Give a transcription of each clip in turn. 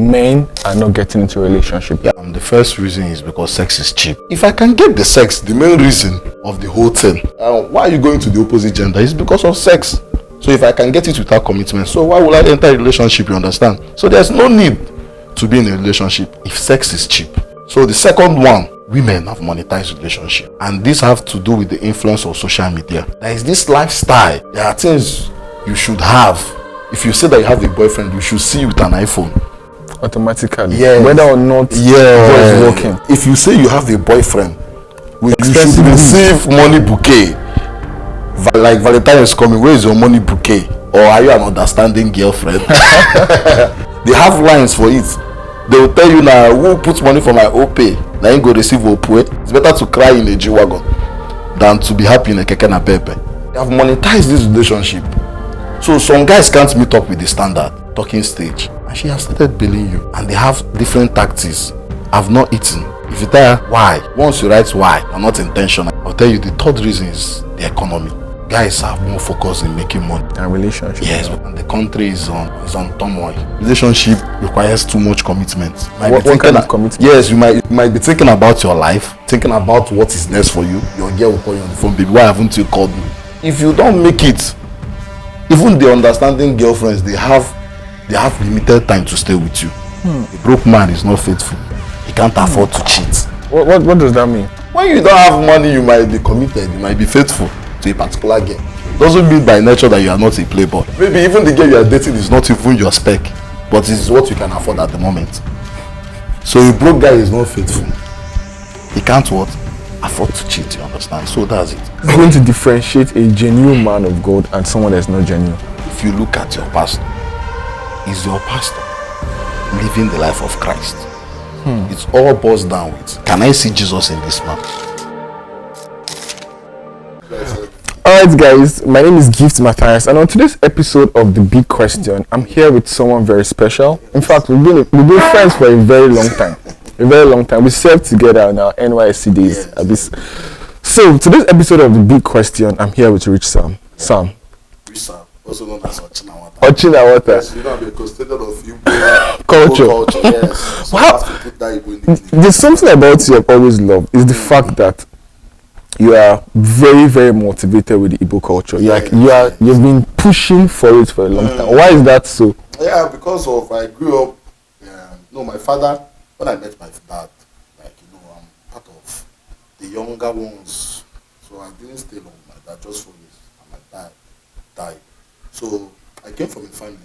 men are not getting into a relationship? Yeah, the first reason is because sex is cheap. If I can get the sex, the main reason of the whole thing, why are you going to the opposite gender? It's because of sex. So if I can get it without commitment, so why would I enter a relationship? You understand? So there's no need to be in a relationship if sex is cheap. So the second one, women have monetized relationship, and this have to do with the influence of social media. There is this lifestyle. There are things you should have. If you say that you have a boyfriend, you should see you with an iPhone Automatically, yes. Whether or not yeah. is working. If you say you have a boyfriend, you should receive money bouquet. Like Valentine is coming, where is your money bouquet? Or are you an understanding girlfriend? They have lines for it. They will tell you now, who puts money for my OPay? Now you go receive OPay. It's better to cry in a G-Wagon than to be happy in a Keke na Pepe. They have monetized this relationship. So some guys can't meet up with the standard talking stage. And she has started billing you. And they have different tactics. I've not eaten. If you tell her why, once you write why, I'm not intentional, I'll tell you the third reason is the economy. Guys are more focused in making money and relationship. Yes, and the country is on turmoil. Relationship requires too much commitment. What kind of commitment? Yes, you might be thinking about your life, thinking about what is next for you. Your girl will call you on the phone, baby, why haven't you called me? If you don't make it, even the understanding girlfriends, they have limited time to stay with you. A broke man is not faithful. He can't afford to cheat. What does that mean? When you don't have money, you might be committed, you might be faithful to a particular girl. Doesn't mean by nature that you are not a playboy. Maybe even the girl you are dating is not even your spec, but it's what you can afford at the moment. So a broke guy is not faithful. He can't what? Afford to cheat, you understand? So that's it. It's going to differentiate a genuine man of God and someone that's not genuine. If you look at your pastor, is your pastor living the life of Christ? It's all boils down with, can I see Jesus in this man? Alright guys, my name is Gift Matthias, and on today's episode of The Big Question, I'm here with someone very special. In fact, we've been friends for a very long time. We served together in our NYSC days. Yes. So today's episode of The Big Question, I'm here with RichSam. Sam. RichSam, also known as Ochinawata. Ochinawata. Yes, you know, because of Igbo culture. Yes. So Wow. have to put that Igbo in the There's something about you I've always loved, is the fact that you are very, very motivated with the Igbo culture. You've been pushing for it for a long time. Why is that so? Yeah, because of I grew up. My father. When I met my dad, I'm part of the younger ones, so I didn't stay long with my dad, just 4 years, and my dad died. So I came from a family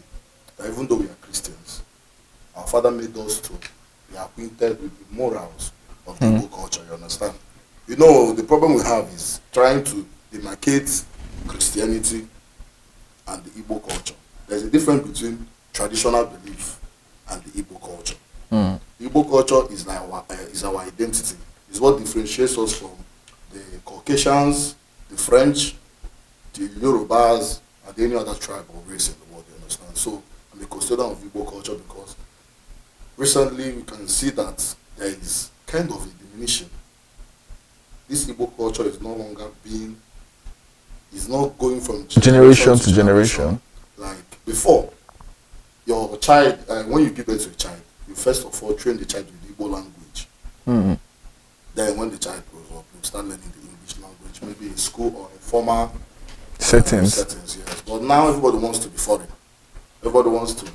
that even though we are Christians, our father made us to be acquainted with the morals of the Igbo culture. You understand? The problem we have is trying to demarcate Christianity and the Igbo culture. There's a difference between traditional belief and the Igbo culture. The Igbo culture is our identity. It's what differentiates us from the Caucasians, the French, the Yorubas, and any other tribe or race in the world. You understand? So I'm a custodian of Igbo culture because recently we can see that there is kind of a diminution. This Igbo culture is no longer is not going from generation to generation. Like before, your child, when you give birth to a child, you first of all train the child with the Igbo language. Then when the child grows up, you start learning the English language, maybe in school or in formal settings, yes. But now everybody wants to be foreign. Everybody wants to be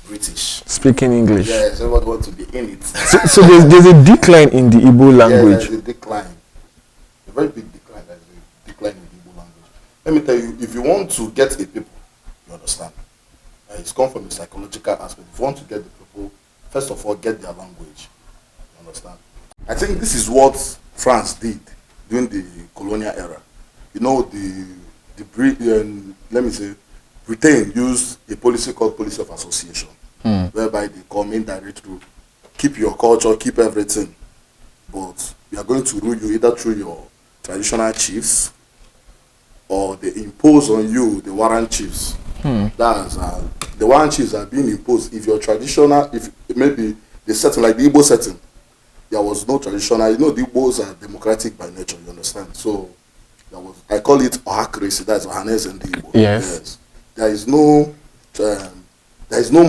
British. Speaking English. Yes, everybody wants to be in it. So there's a decline in the Igbo language. Yeah, there's a decline. A very big decline. There's a decline in the Igbo language. Let me tell you, if you want to get a people, you understand, it's come from a psychological aspect. If you want to get the people, first of all, get their language. You understand? I think this is what France did during the colonial era. Britain used a policy called policy of association, whereby they come in direct to keep your culture, keep everything, but we are going to rule you either through your traditional chiefs or they impose on you the warrant chiefs. That's the warrant chiefs are being imposed. If you're traditional, if maybe the setting like the Igbo setting, there was no traditional. The Igbos are democratic by nature. You understand? So I call it Ohakiresi. That's Ohanes and the Igbo. Yes. There is no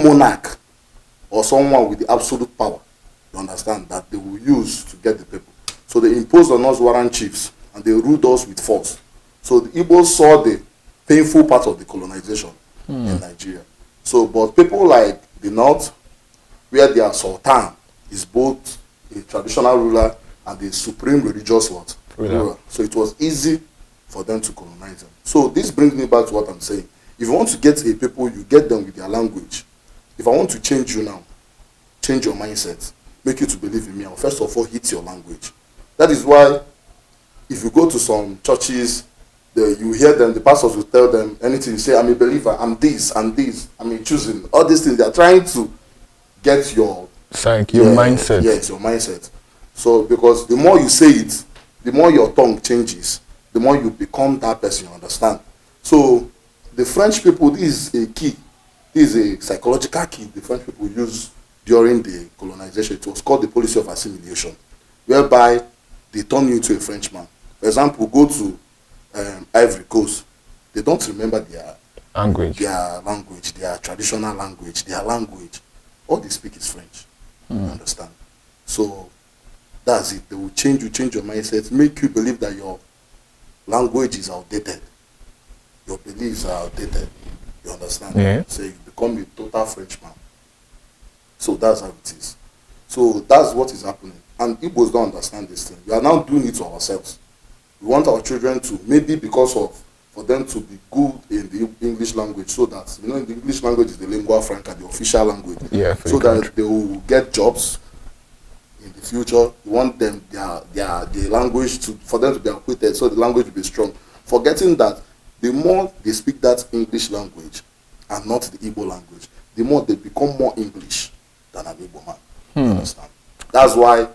monarch or someone with the absolute power, you understand, that they will use to get the people. So they imposed on us warrant chiefs, and they ruled us with force. So the Igbos saw the painful part of the colonization in Nigeria. So, but people like the North, where their sultan is both a traditional ruler and a supreme religious what? Ruler. So it was easy for them to colonize them. So this brings me back to what I'm saying. If you want to get a people, you get them with their language. If I want to change you now, change your mindset, make you to believe in me, I'll first of all hit your language. That is why if you go to some churches, you hear them, the pastors will tell them anything. You say, I'm a believer, I'm this, I'm choosing. All these things, they are trying to get your mindset. Yes, your mindset. So, because the more you say it, the more your tongue changes, the more you become that person, you understand? So, the French people, this is a key. This is a psychological key the French people used during the colonization. It was called the policy of assimilation, whereby they turn you into a Frenchman. For example, go to Ivory Coast. They don't remember their language, their traditional language, their language. All they speak is French. You understand? So that's it. They will change your mindset, make you believe that your language is outdated. Your beliefs are outdated. You understand? Yeah. So you become a total Frenchman. So that's how it is. So that's what is happening. And Igbos don't understand this thing. We are now doing it to ourselves. We want our children to, maybe because of, for them to be good in the English language, so that, the English language is the lingua franca, the official language. Yeah, so that they will get jobs in the future. We want them, their language for them to be acquitted, so the language will be strong. Forgetting that the more they speak that English language and not the Igbo language, the more they become more English than an Igbo man. You understand? That's why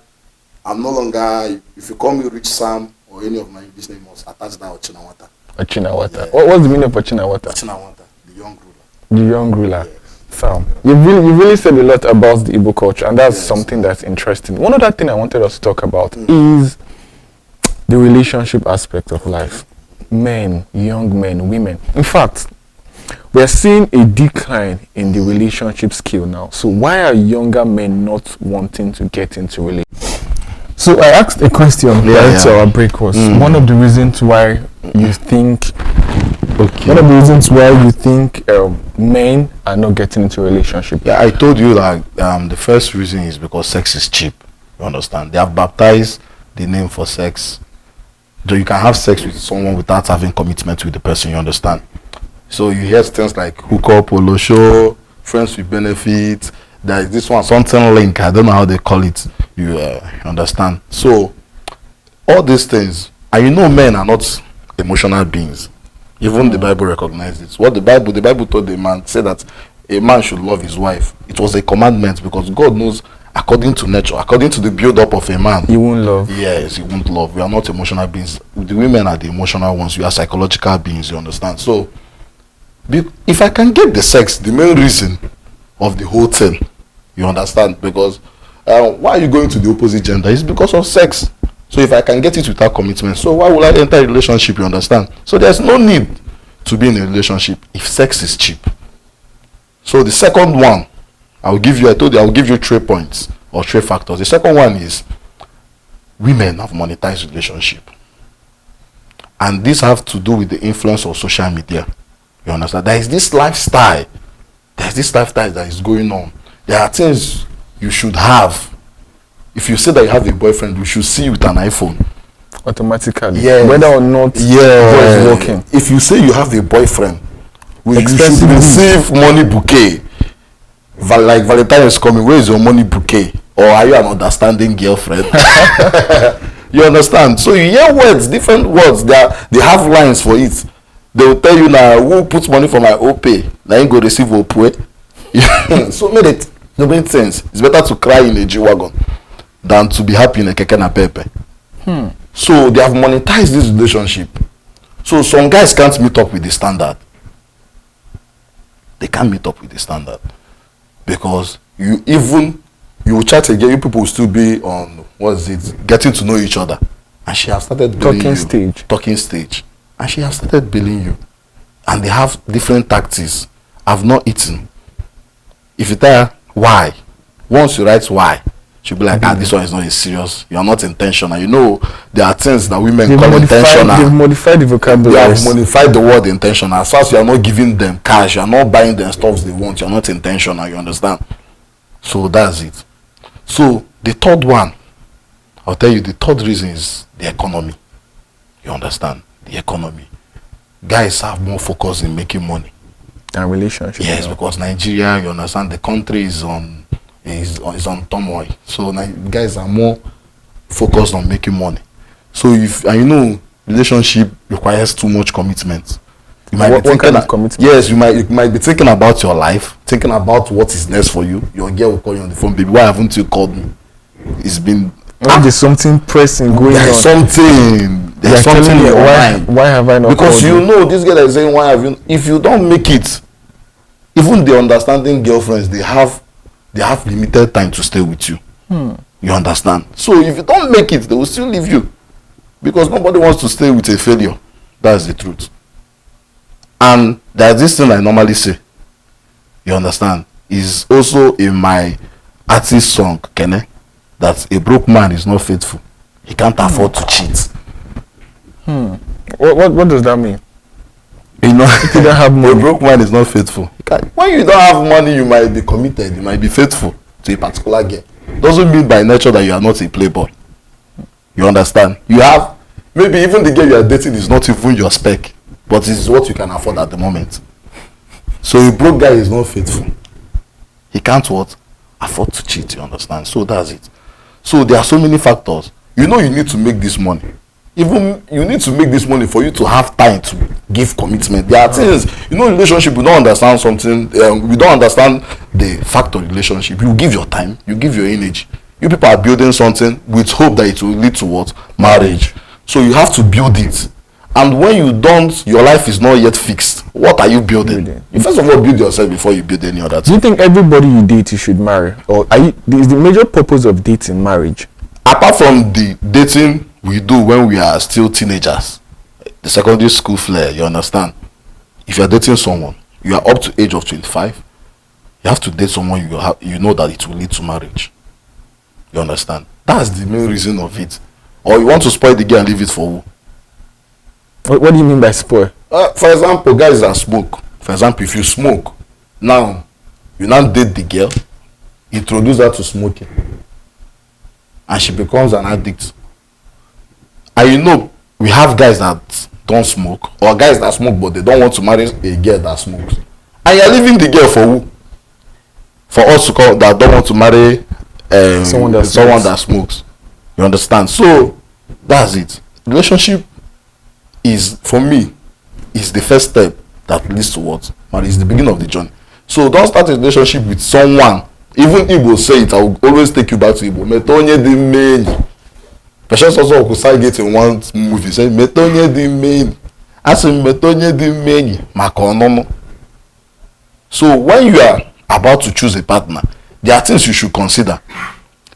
I'm no longer, if you call me RichSam or any of my English names, must attach that Ochinawata. Ochinawata. Yeah. What's the meaning of Ochinawata? Ochinawata, the young ruler. The young ruler. Yes. Sam, you really said a lot about the Igbo culture, and that's something that's interesting. One other thing I wanted us to talk about is the relationship aspect of life. Men, young men, women. In fact, we're seeing a decline in the relationship skill now. So why are younger men not wanting to get into relationships? So I asked a question prior to our break was one of the reasons why you think men are not getting into a relationship. Yeah, I told you that the first reason is because sex is cheap. You understand? They have baptized the name for sex. So you can have sex with someone without having commitment with the person, you understand? So you hear things like hook up, polo show, friends with benefits. There is this one, something link, I don't know how they call it. You understand? So all these things, and men are not emotional beings. Even the Bible recognizes it. What the Bible told the man, said that a man should love his wife. It was a commandment because God knows, according to nature, according to the build-up of a man, he won't love. Yes, he won't love. We are not emotional beings. The women are the emotional ones. We are psychological beings, you understand? So if I can get the sex, the main reason of the whole thing, you understand? Because why are you going to the opposite gender? It's because of sex. So if I can get it without commitment, so why will I enter a relationship, you understand? So there's no need to be in a relationship if sex is cheap. So the second one, I told you I'll give you 3 points or 3 factors. The second one is women have monetized relationship. And this have to do with the influence of social media. You understand? There is this lifestyle. There's this lifestyle that is going on. There are things you should have. If you say that you have a boyfriend, we should see you with an iPhone. Automatically. Yes. Whether or not it's working. If you say you have a boyfriend, you should receive money bouquet. Like Valentine is coming, where is your money bouquet? Or are you an understanding girlfriend? You understand? So you hear words, different words. They have lines for it. They will tell you now, who puts money for my OP? Now you go receive OPE. So it make sense. It's better to cry in a G-Wagon than to be happy in a keke na pepe. So they have monetized this relationship. So some guys can't meet up with the standard. They can't meet up with the standard. Because you will chat again, you people will still be on, getting to know each other. And she has started billing talking stage. And she has started billing you. And they have different tactics. I've not eaten. If you tell her, why? Once you write why, she'll be like, this one is not serious. You are not intentional. You know, there are things that women call intentional. They've modified the vocabulary. They have modified the word intentional. As far as you are not giving them cash, you are not buying them stuff they want, you are not intentional, you understand? So that's it. So the third one, I'll tell you, the third reason is the economy. You understand? The economy. Guys have more focus in making money and relationship. Yes, because Nigeria, you understand, the country is on turmoil. So guys are more focused on making money. So relationship requires too much commitment. You might be thinking of commitment? Yes, you might be thinking about your life, thinking about what is next for you. Your girl will call you on the phone, baby, why haven't you called me? It's been there's something pressing going on. There's something in your mind. Why have I not? Because this girl is saying, why have you? If you don't make it, even the understanding girlfriends, they have limited time to stay with you. You understand? So if you don't make it, they will still leave you, because nobody wants to stay with a failure. That's the truth. And there's this thing I normally say, you understand, is also in my artist song, Kene, that a broke man is not faithful. He can't afford to cheat. What does that mean? You know, if you don't have money, a broke man is not faithful. When you don't have money, you might be committed, you might be faithful to a particular girl. Doesn't mean by nature that you are not a playboy. You understand? You have, maybe even the girl you are dating is not even your spec, but it's what you can afford at the moment. So a broke guy is not faithful. He can't afford to cheat, you understand? So that's it. So there are so many factors. You need to make this money. Even you need to make this money for you to have time to give commitment. There are things, relationship, we don't understand something, we don't understand the fact of relationship. You give your time, you give your energy. You people are building something with hope that it will lead to what? Marriage. So you have to build it. And when you don't, your life is not yet fixed. What are you building? You first of all build yourself before you build any other thing. Do you think everybody you date you should marry? Or is the major purpose of dating marriage? Apart from the dating we do when we are still teenagers, the secondary school flair, you understand? If you are dating someone, you are up to age of 25, you have to date someone you know that it will lead to marriage. You understand? That's the main reason of it. Or you want to spoil the girl and leave it for who? What do you mean by spoil? For example, guys that smoke. For example, if you smoke, now you now date the girl, introduce her to smoking, and she becomes an addict. And we have guys that don't smoke, or guys that smoke but they don't want to marry a girl that smokes. And you're leaving the girl for who? For us to call that don't want to marry someone that smokes. You understand? So that's it. Relationship is, for me, is the first step that leads to what? Marriage is the beginning of the journey. So don't start a relationship with someone. Even Igbo say it, I will always take you back to Igbo. Metonye di main. Patience also could get in one movie say Metonye di main. As in Metonye di main. Makonono. So when you are about to choose a partner, there are things you should consider.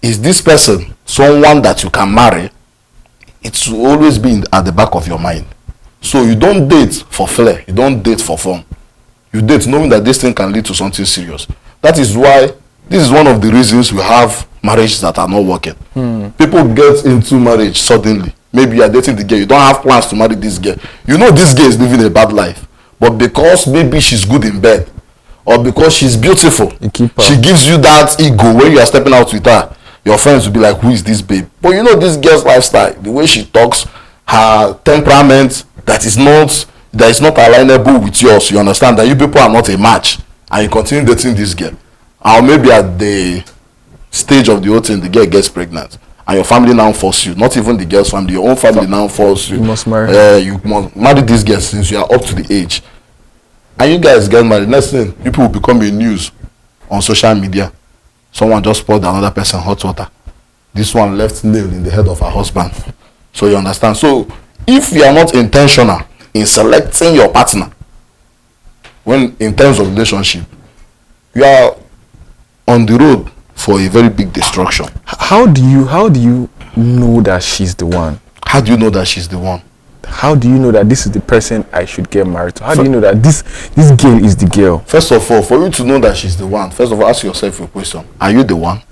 Is this person someone that you can marry? It should always be at the back of your mind. So you don't date for flair, you don't date for fun. You date knowing that this thing can lead to something serious. That is why this is one of the reasons we have marriages that are not working. People get into marriage suddenly. Maybe you are dating the girl, you don't have plans to marry this girl. This girl is living a bad life, but because maybe she's good in bed, or because she's beautiful, she gives you that ego when you are stepping out with her. Your friends will be like, who is this babe? But this girl's lifestyle, the way she talks, her temperament, that is not alignable with yours. You understand that you people are not a match, and you continue dating this girl. Or maybe at the stage of the whole thing, the girl gets pregnant, and your family now force you, not even the girl's family, your own family now force you. You must marry. You must marry this girl since you are up to the age. And you guys get married. Next thing, people will become a news on social media. Someone just poured another person hot water. This one left nail in the head of her husband. So you understand. So if you are not intentional in selecting your partner, when in terms of relationship, you are on the road for a very big destruction. How do you know that she's the one? How do you know that she's the one? how do you know that this is the person I should get married to? How do you know that this girl is the girl? First of all, for you to know that she's the one, first of all, ask yourself a question. Are you the one?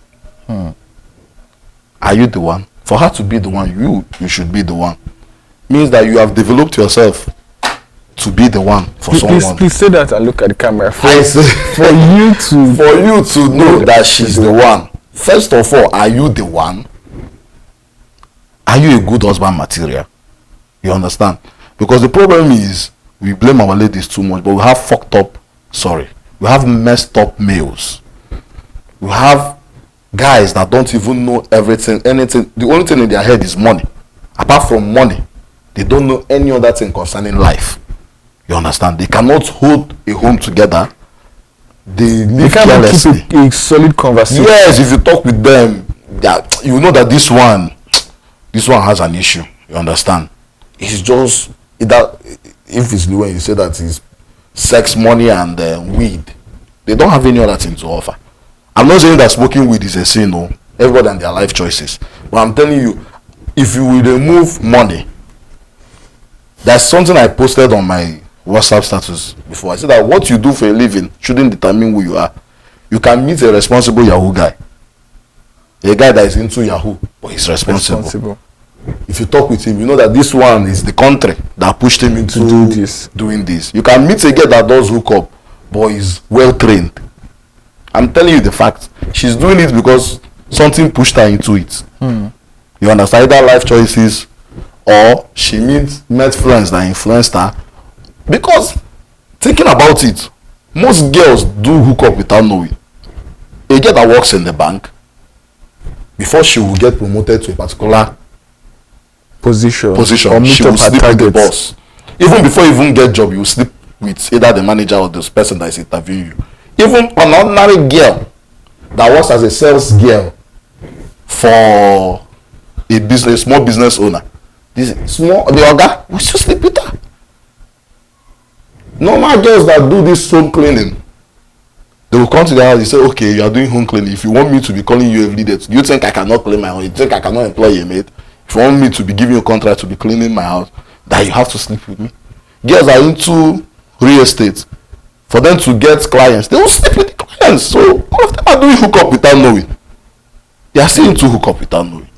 Are you the one? For her to be the one, you should be the one. Means that you have developed yourself to be the one for someone. Please say that and look at the camera. For you to know that she's the one. First of all, are you the one? Are you a good husband material? You understand? Because the problem is we blame our ladies too much, but we have messed up males. We have guys that don't even know everything, anything. The only thing in their head is money. Apart from money, they don't know any other thing concerning life. You understand? They cannot hold a home together. They live carelessly. Keep a solid conversation. Yes, if you talk with them, you know that this one has an issue. You understand? It's just that if it's when you say that it's sex, money, and weed, they don't have any other thing to offer. I'm not saying that smoking weed is a sin, no. Everybody and their life choices. But I'm telling you, if you will remove money, there's something I posted on my WhatsApp status before. I said that what you do for a living shouldn't determine who you are. You can meet a responsible Yahoo guy, a guy that is into Yahoo, but he's responsible. If you talk with him, you know that this one is the country that pushed him into doing this. You can meet a girl that does hook up, but is well trained. I'm telling you the fact. She's doing it because something pushed her into it. You understand? Either life choices, or she met friends that influenced her. Because thinking about it, most girls do hook up without knowing. A girl that works in the bank, before she will get promoted to a particular position she will sleep with the boss. Even before you even get job, you will sleep with either the manager or this person that is interviewing you. Even an ordinary girl that works as a sales girl for a small business owner, the oga will still sleep with her. Normal girls that do this home cleaning, they will come to the house and say, okay, you are doing home cleaning. If you want me to be calling you every day, do you think I cannot clean my house? You think I cannot employ a maid? If you want me to be giving you a contract to be cleaning my house, that you have to sleep with me. Girls are into real estate. For them to get clients, they will sleep with the clients. So all of them are doing hookup without knowing. They are still into hookup without knowing.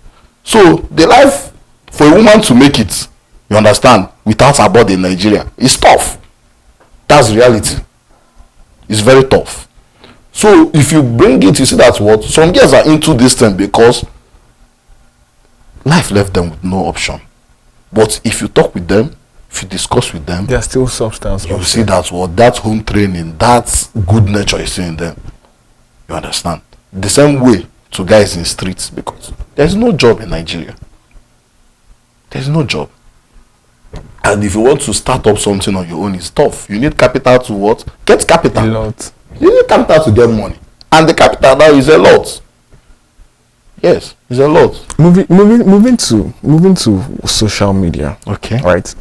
So the life for a woman to make it, you understand, without her body in Nigeria, is tough. That's reality. It's very tough. So if you bring it, you see that what some girls are into this thing because life left them with no option. But if you talk with them, if you discuss with them, there's still substance. You see that what that home training, that good nature is in them. You understand? The same way to guys in streets, because there's no job in Nigeria. There's no job. And if you want to start up something on your own, it's tough. You need capital to what? Get capital. A lot. You need capital to get money. And the capital now is a lot. Yes, it's a lot. Moving to social media. Okay. Right.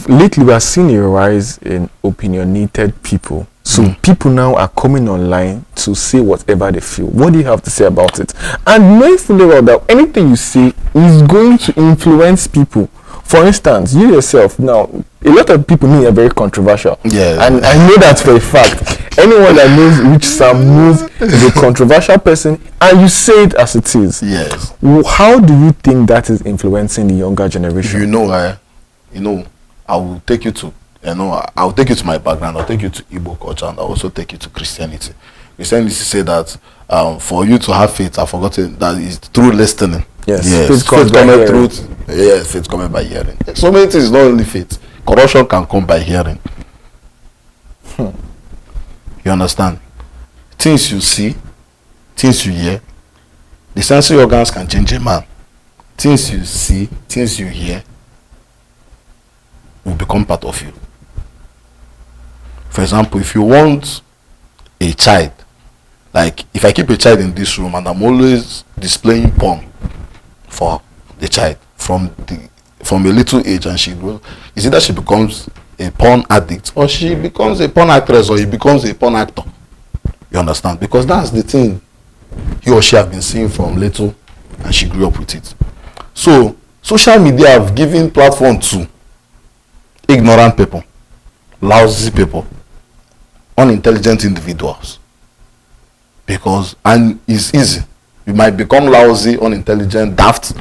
Lately, we are seeing a rise in opinionated people. So people now are coming online to say whatever they feel. What do you have to say about it? And knowing fully well that anything you say is going to influence people. For instance, you yourself now, a lot of people know you're very controversial. Yeah. And I know that for a fact. Anyone that knows RichSam knows is a controversial person, and you say it as it is. Yes. How do you think that is influencing the younger generation? I will take you to I'll take you to my background. I'll take you to Igbo culture, and I'll also take you to Christianity. Christianity say that for you to have faith, I've forgotten that is through listening. Yes. Faith coming by truth. Yes, faith coming by hearing. So many things, not only faith. Corruption can come by hearing. You understand? Things you see, things you hear. The sensory organs can change a man. Things you see, things you hear will become part of you. For example, if you want a child, like if I keep a child in this room and I'm always displaying porn for the child from a little age, and she grows, is either she becomes a porn addict or she becomes a porn actress or he becomes a porn actor. You understand? Because that's the thing he or she have been seeing from little and she grew up with it. So social media have given platform to ignorant people, lousy people, unintelligent individuals. Because, and it's easy. You might become lousy, unintelligent, daft.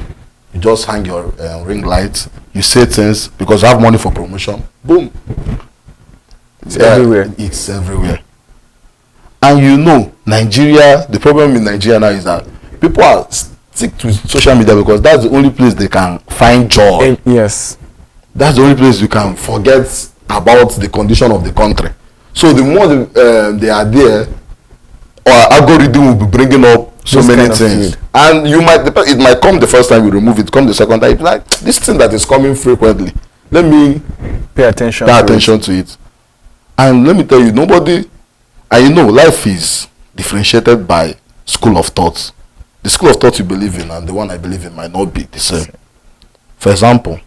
You just hang your ring light. You say things because you have money for promotion. Boom. It's everywhere. It's everywhere. And you know, Nigeria, the problem in Nigeria now is that people are stick to social media because that's the only place they can find joy. Yes. That's the only place you can forget about the condition of the country. So the more they are there, or algorithm will be bringing up so This many kind of things. feed. And you might, it might come the first time you remove it, come the second time, it's like, this thing that is coming frequently, let me Pay attention. pay to attention to it. And let me tell you, nobody, and you know, life is differentiated by school of thoughts. The school of thought you believe in and the one I believe in might not be the same. For example,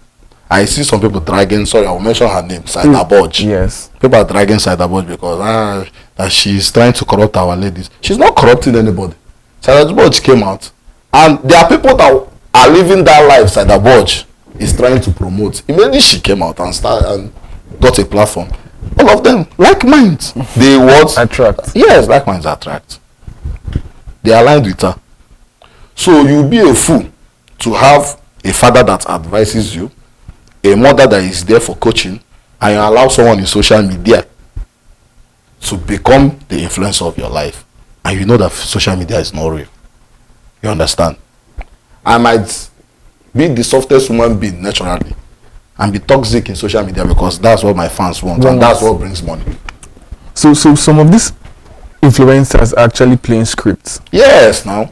I see some people dragging, sorry, I will mention her name, Saida Bodge. Yes. People are dragging Saida Bodge because that she's trying to corrupt our ladies. She's not corrupting anybody. Saida Bodge came out, and there are people that are living that life Saida Bodge is trying to promote. Immediately she came out and started and got a platform. All of them like minds. They what? Attract. Yes, like minds attract. They are aligned with her. So you'll be a fool to have a father that advises you, a mother that is there for coaching, and you allow someone in social media to become the influencer of your life. And you know that social media is not real. You understand? I might be the softest human being naturally and be toxic in social media because that's what my fans want and that's what brings money. So some of these influencers are actually playing scripts. Yes, now.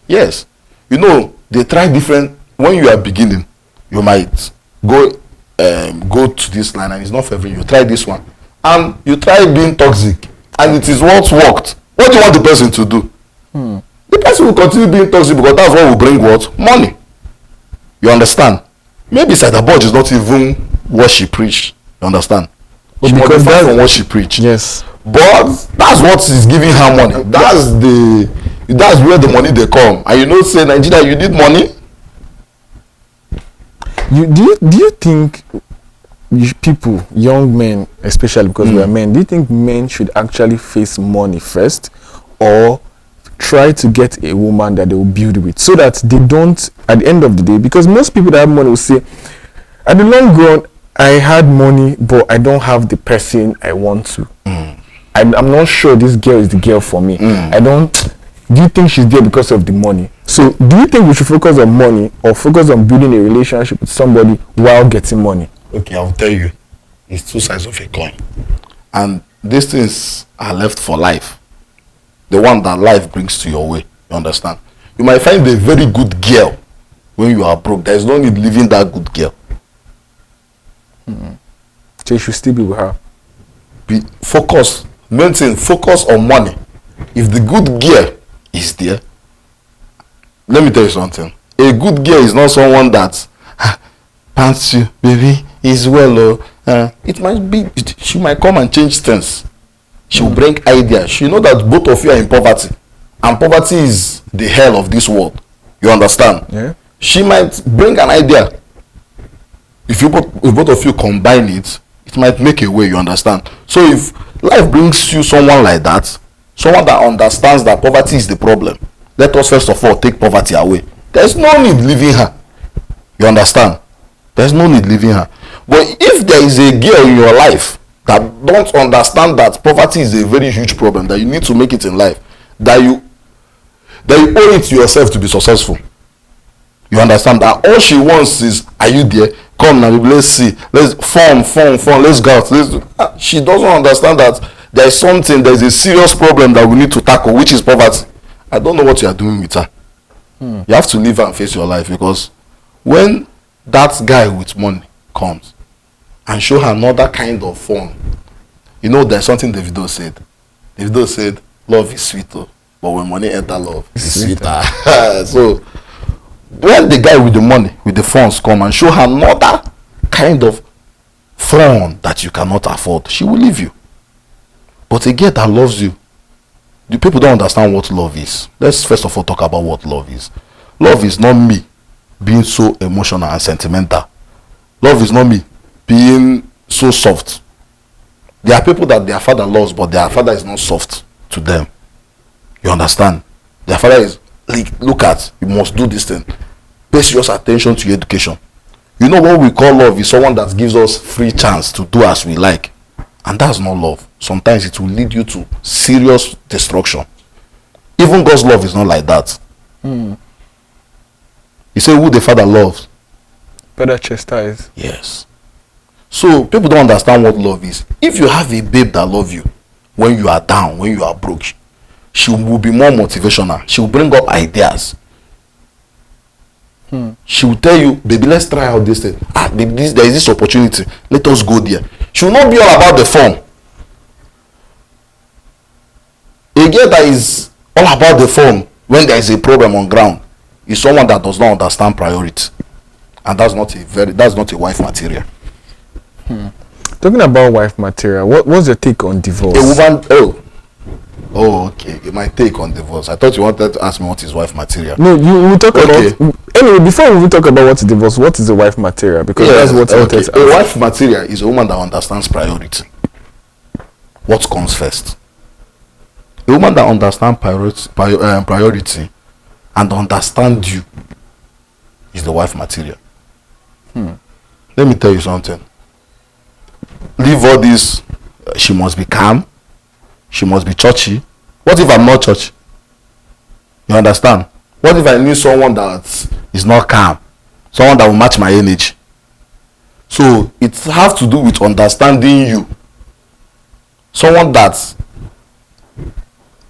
Yes. You know, they try different. When you are beginning, you might go to this line and it's not favoring you. Try this one. And you try being toxic and it is what worked. What do you want the person to do? The person will continue being toxic because that's what will bring what? Money. You understand? Maybe Saida Bodge is not even what she preached. You understand? But She because modified that's from what she preached. yes. But that's what is giving her money. That's where the money they come. And you know, say Nigeria, you need money. Do you think people, young men especially because we are men, do you think men should actually face money first or try to get a woman that they will build with so that they don't at the end of the day, because most people that have money will say at the long run I had money but I don't have the person I want to. I'm not sure this girl is the girl for me. Do you think she's there because of the money? So do you think we should focus on money or focus on building a relationship with somebody while getting money? Okay, I'll tell you. It's two sides of a coin. And these things are left for life. The one that life brings to your way. You understand? You might find a very good girl when you are broke. There is no need leaving that good girl. So you should still be with her. Focus. Main thing, focus on money. If the good girl is there, let me tell you something. A good girl is not someone that pants you, baby, is well. It might be, she might come and change things. She will bring ideas. She know that both of you are in poverty. And poverty is the hell of this world. You understand? Yeah. She might bring an idea. If both of you combine it, it might make a way, you understand? So if life brings you someone like that, someone that understands that poverty is the problem, let us first of all take poverty away. There's no need leaving her. You understand? There's no need leaving her. But if there is a girl in your life that don't understand that poverty is a very huge problem, that you need to make it in life, that you owe it to yourself to be successful. You understand that all she wants is, are you there? Come now, let's see. Let's form. Let's go out. She doesn't understand that there is a serious problem that we need to tackle, which is poverty. I don't know what you are doing with her. You have to leave her and face your life, because when that guy with money comes and show her another kind of fun, you know, there's something Davido said. Davido said, love is sweet, but when money enter, love is sweeter. So when the guy with the money, with the funds come and show her another kind of fun that you cannot afford, she will leave you. But a girl that loves you, the people don't understand what love is. Let's first of all talk about what love is. Love is not me being so emotional and sentimental. Love is not me being so soft. There are people that their father loves, but their father is not soft to them. You understand? Their father is like, look at, you must do this thing. Pay serious attention to your education. You know what we call love is someone that gives us free chance to do as we like. And that's not love. Sometimes it will lead you to serious destruction. Even God's love is not like that. He said, who the father loves, Better chastise. yes. So people don't understand what love is. If you have a babe that loves you when you are down, when you are broke, she will be more motivational. She will bring up ideas. She will tell you, baby, let's try out this thing. Baby, there is this opportunity. Let us go there. She will not be all about the fun. A girl that is all about the fun when there is a problem on ground is someone that does not understand priority. And that's not a wife material. Talking about wife material, what's your take on divorce? A woman, okay. My take on divorce. I thought you wanted to ask me what is wife material. No, you will talk Okay. about. Anyway, before we even talk about what is divorce, what is the wife material? Because that's what okay. it is. A wife material is a woman that understands priority. What comes first? A woman that understands priority and understands you is the wife material. Let me tell you something. Leave all this. She must be calm. She must be churchy. What if I'm not churchy? You understand? What if I need someone that is not calm? Someone that will match my energy. So it has to do with understanding you. Someone that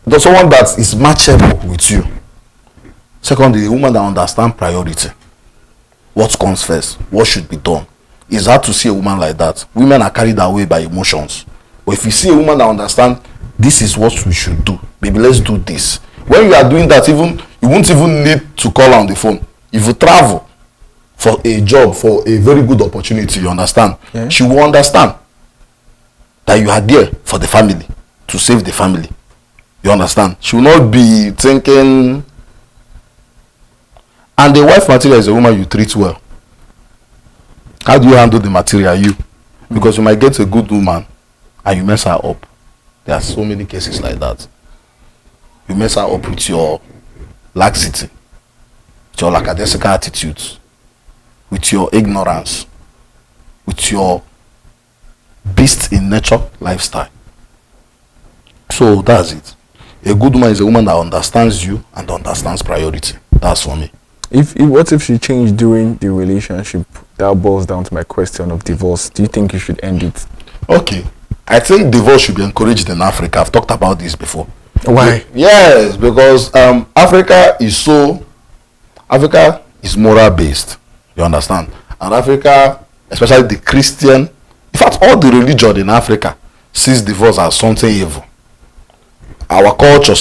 is matchable with you. Secondly, a woman that understands priority. What comes first? What should be done? It's hard to see a woman like that. Women are carried away by emotions. But if you see a woman that understands, this is what we should do, baby, let's do this. When you are doing that, even you won't even need to call on the phone. If you travel for a job, for a very good opportunity, you understand, Yeah. she will understand that you are there for the family, to save the family. You understand? She will not be thinking. And the wife material is a woman you treat well. How do you handle the material? You. Because you might get a good woman and you mess her up. There are so many cases like that. You mess her up with your laxity, with your lackadaisical attitudes, with your ignorance, with your beast in nature lifestyle. So that's it. A good woman is a woman that understands you and understands priority. That's for me. What if she changed during the relationship? That boils down to my question of divorce. Do you think you should end it? Okay. I think divorce should be encouraged in Africa. I've talked about this before. Why? Yes, because Africa is moral based. You understand? And Africa, especially the Christian, in fact, all the religion in Africa sees divorce as something evil. Our culture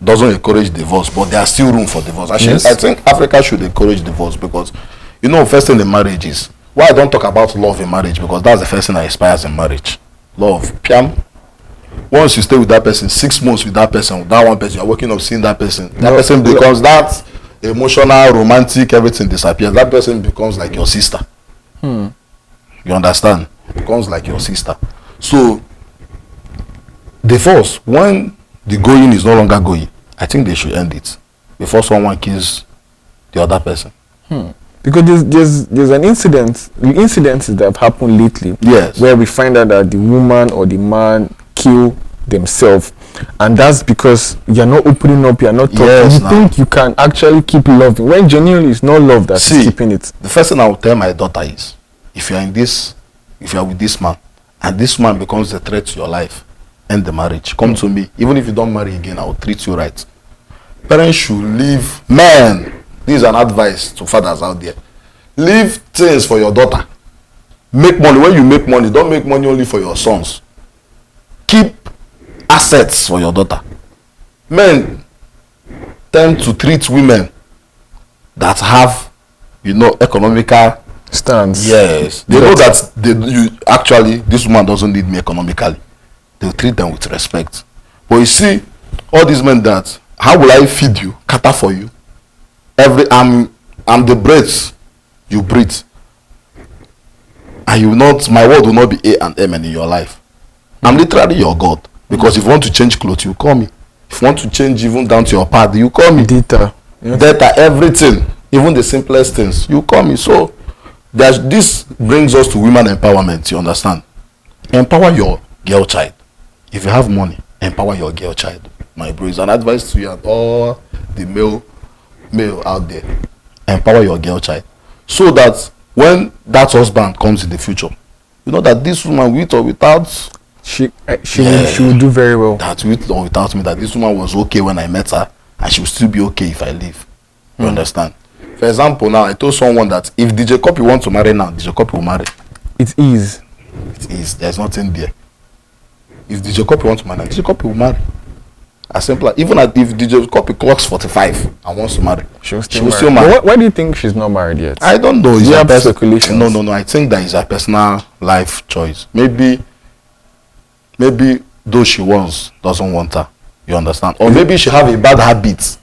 doesn't encourage divorce, but there are still room for divorce. Actually, Yes. I think Africa should encourage divorce because, first thing in marriage is, why I don't talk about love in marriage, because that's the first thing that inspires in marriage. Love. Piam. Once you stay with that person, 6 months with that person, with that one person, you're waking up seeing that person. That person becomes that emotional, romantic, everything disappears. That person becomes like your sister. You understand? Becomes like your sister. So, divorce, when the going is no longer going, I think they should end it before someone kills the other person. Because there's an incidents that have happened lately. Yes. Where we find out that the woman or the man kill themselves, and that's because you're not opening up, you're not talking. Yes, You now. think you can actually keep loving when genuinely it's not love that's keeping it. The first thing I will tell my daughter is, if you are with this man and this man becomes a threat to your life, end the marriage. Come to me. Even if you don't marry again, I will treat you right. Parents should leave. Man, this is an advice to fathers out there. Leave things for your daughter. Make money. When you make money, don't make money only for your sons. Keep assets for your daughter. Men tend to treat women that have, economical Stands. Yes. They know that this woman doesn't need me economically. They'll treat them with respect. But you see, all these men that, how will I feed you, cater for you? I'm the breath you breathe. and you will not, my word will not be A and Amen in your life. I'm literally your God. Because if you want to change clothes, you call me. If you want to change even down to your pad, you call me. Data. Data, everything, even the simplest things, you call me. So this brings us to women empowerment. You understand? Empower your girl child. If you have money, empower your girl child. My bro, is an advice to you and all the male out there. Empower your girl child, so that when that husband comes in the future, you know that this woman, with or without, she will do very well. That with or without me, that this woman was okay when I met her, and she will still be okay if I leave. You understand? For example, now I told someone that if DJ Copy wants to marry now, DJ Copy will marry. It is. There's nothing there. If DJ Copy wants to marry, DJ Copy will marry. As simple as, even if DJ Copy clocks 45 and wants to marry, she will still marry. Why do you think she's not married yet? I don't know. You have speculation. No. I think that is a personal life choice. Maybe though she doesn't want her. You understand? Or maybe she have a bad habit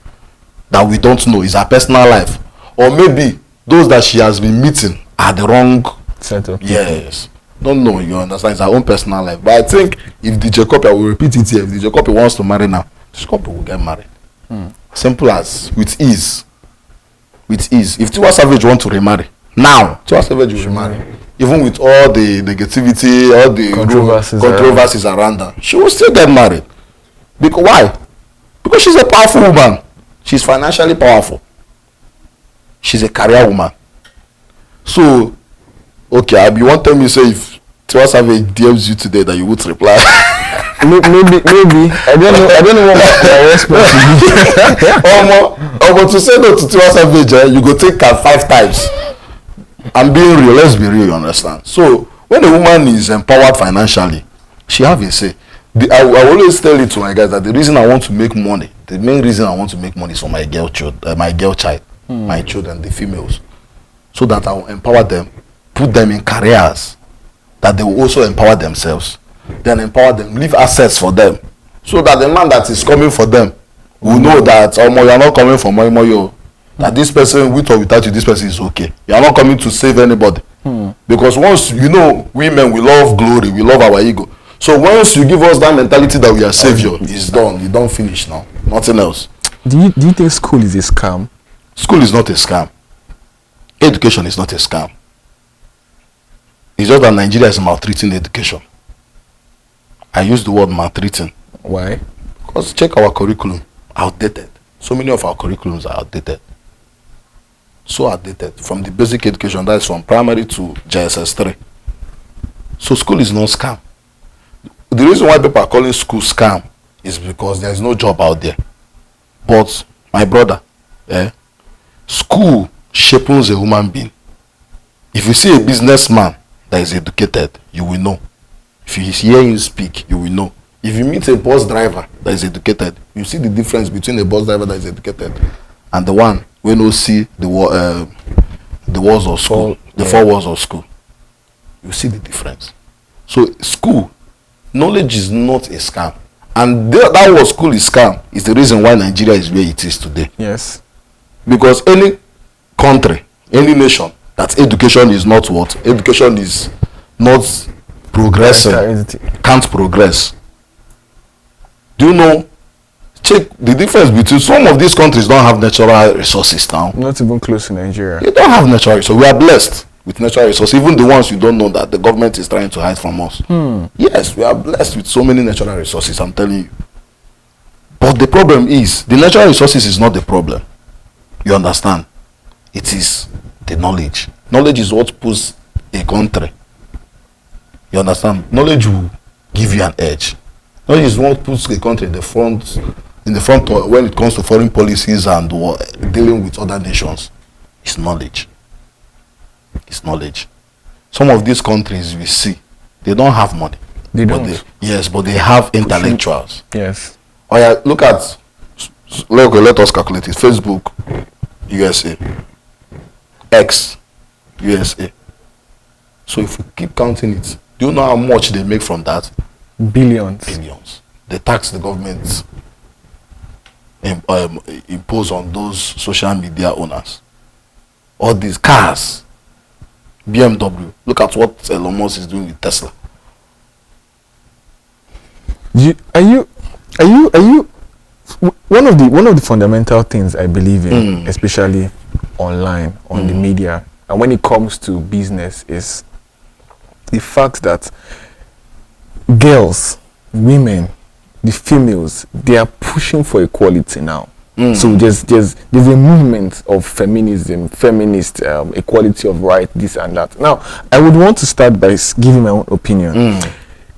that we don't know. Is her personal life. Or maybe those that she has been meeting are the wrong set of people. Yes. Don't know. You understand? It's her own personal life. But I think if DJ Copy, I will repeat it here. If DJ Copy wants to marry now, DJ Copy will get married. Simple as, with ease. With ease. If Tiwa Savage want to remarry now, Tiwa Savage will remarry. Even with all the negativity, all the controversies around her, she will still get married. Because why? Because she's a powerful woman. She's financially powerful. She's a career woman. So, okay, you want to tell me, say, if Tiwa Savage DMs you today that you would reply? maybe. I don't know what my response will be. To say no to Tiwa Savage, you go take her 5 times. I'm being real. Let's be real, you understand? So, when a woman is empowered financially, she have a say. I always tell it to my guys that the reason I want to make money, the main reason I want to make money is for my girl child, my children, the females, so that I will empower them, put them in careers that they will also empower themselves, then empower them, leave assets for them, so that the man that is coming for them will know that you are not coming for more, that this person, with or without you, this person is okay. You are not coming to save anybody. Because once, women, we love glory, we love our ego. So once you give us that mentality that we are savior, it's done. You don't finish now. Nothing else. Do you think school is a scam? School is not a scam. Education is not a scam. It's just that Nigeria is maltreating education. I use the word maltreating. Why? Because check our curriculum. Outdated. So many of our curriculums are outdated. So outdated. From the basic education, that is from primary to JSS 3. So school is not scam. The reason why people are calling school scam is because there is no job out there. But my brother, school shapes a human being. If you see a businessman that is educated, you will know. If you hear him speak, you will know. If you meet a bus driver that is educated, you see the difference between a bus driver that is educated and the one who no see the walls of school, the 4 walls of school. You see the difference. So school, knowledge is not a scam. And that was school is scam is the reason why Nigeria is where it is today. Yes. Because any country, any nation, that education is not what? Education is not progressing. Can't progress. Do you know? Check the difference between some of these countries don't have natural resources now. Not even close to Nigeria. They don't have natural resources. We are blessed with natural resources. Even the ones you don't know that the government is trying to hide from us. Yes, we are blessed with so many natural resources, I'm telling you. But the problem is, the natural resources is not the problem. You understand? It is the knowledge. Knowledge is what puts a country. You understand? Knowledge will give you an edge. Knowledge is what puts a country in the front when it comes to foreign policies and dealing with other nations. It's knowledge. It's knowledge. Some of these countries we see, they don't have money. They don't. But they have intellectuals. Yes. Oh yeah, look at. Let us calculate it. Facebook, USA. X, USA. So if we keep counting it, do you know how much they make from that? Billions. They tax the government impose on those social media owners. All these cars. BMW. Look at what Elon Musk is doing with Tesla. Are you one of the fundamental things I believe in, especially online, on the media, and when it comes to business, is the fact that girls, women, the females, they are pushing for equality now. So there's a movement of feminism, feminist equality of right, this and that. Now, I would want to start by giving my own opinion.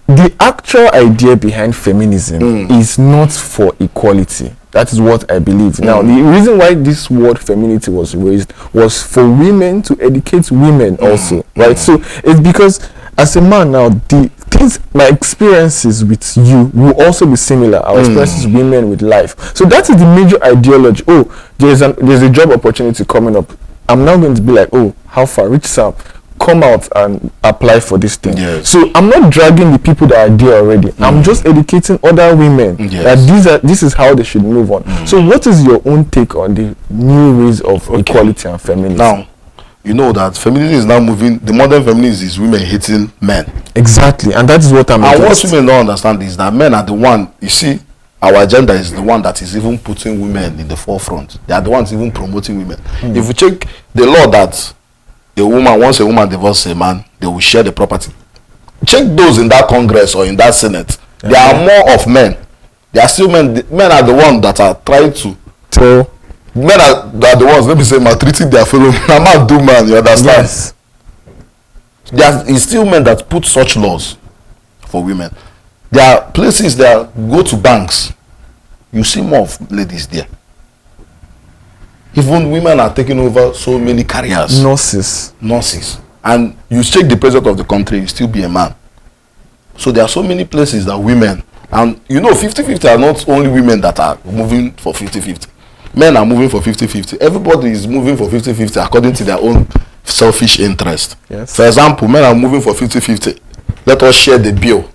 The actual idea behind feminism is not for equality. That is what I believe. Now, the reason why this word femininity was raised was for women to educate women also, right? So it's because as a man now, the things, my experiences with you will also be similar. Our experiences with women with life. So that is the major ideology. Oh, there's a job opportunity coming up. I'm now going to be like, oh, how far? RichSam, come out and apply for this thing. Yes. So I'm not dragging the people that are there already. I'm just educating other women that this is how they should move on. So what is your own take on the new ways of equality and feminism? Now, you know that feminism is now moving. The modern feminism is women hating men. Exactly, and that is what I'm And against. what women don't understand is that men are the one, you see, our agenda is the one that is even putting women in the forefront. They are the ones even promoting women. If you check the law that once a woman divorces a man, they will share the property. Check those in that Congress or in that Senate. There are more of men. There are still men. Men are the ones that are trying to So men are the ones, let me say, maltreating their fellow man. Man do man, you understand? yes, There is still men that put such laws for women. There are places that go to banks. You see more of ladies there. Even women are taking over so many careers. Nurses. And you check the president of the country, you still be a man. So there are so many places that women, and you know 50-50 are not only women that are moving for 50-50. Men are moving for 50-50. Everybody is moving for 50-50 according to their own selfish interest. Yes. For example, men are moving for 50-50. Let us share the bill.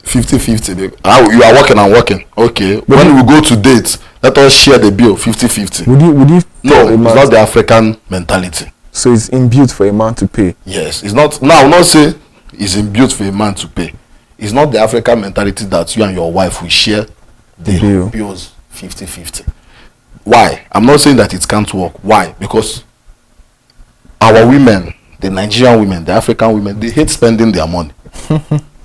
50-50. You are working and working. Okay. But when we go to date, let us share the bill 50-50. Would you No, it's not the African mentality. So it's inbuilt for a man to pay. Yes, it's not. Now, I will not say it's inbuilt for a man to pay. It's not the African mentality that you and your wife will share the bills 50-50. Why? I'm not saying that it can't work. Why? Because our women, the Nigerian women, the African women, they hate spending their money.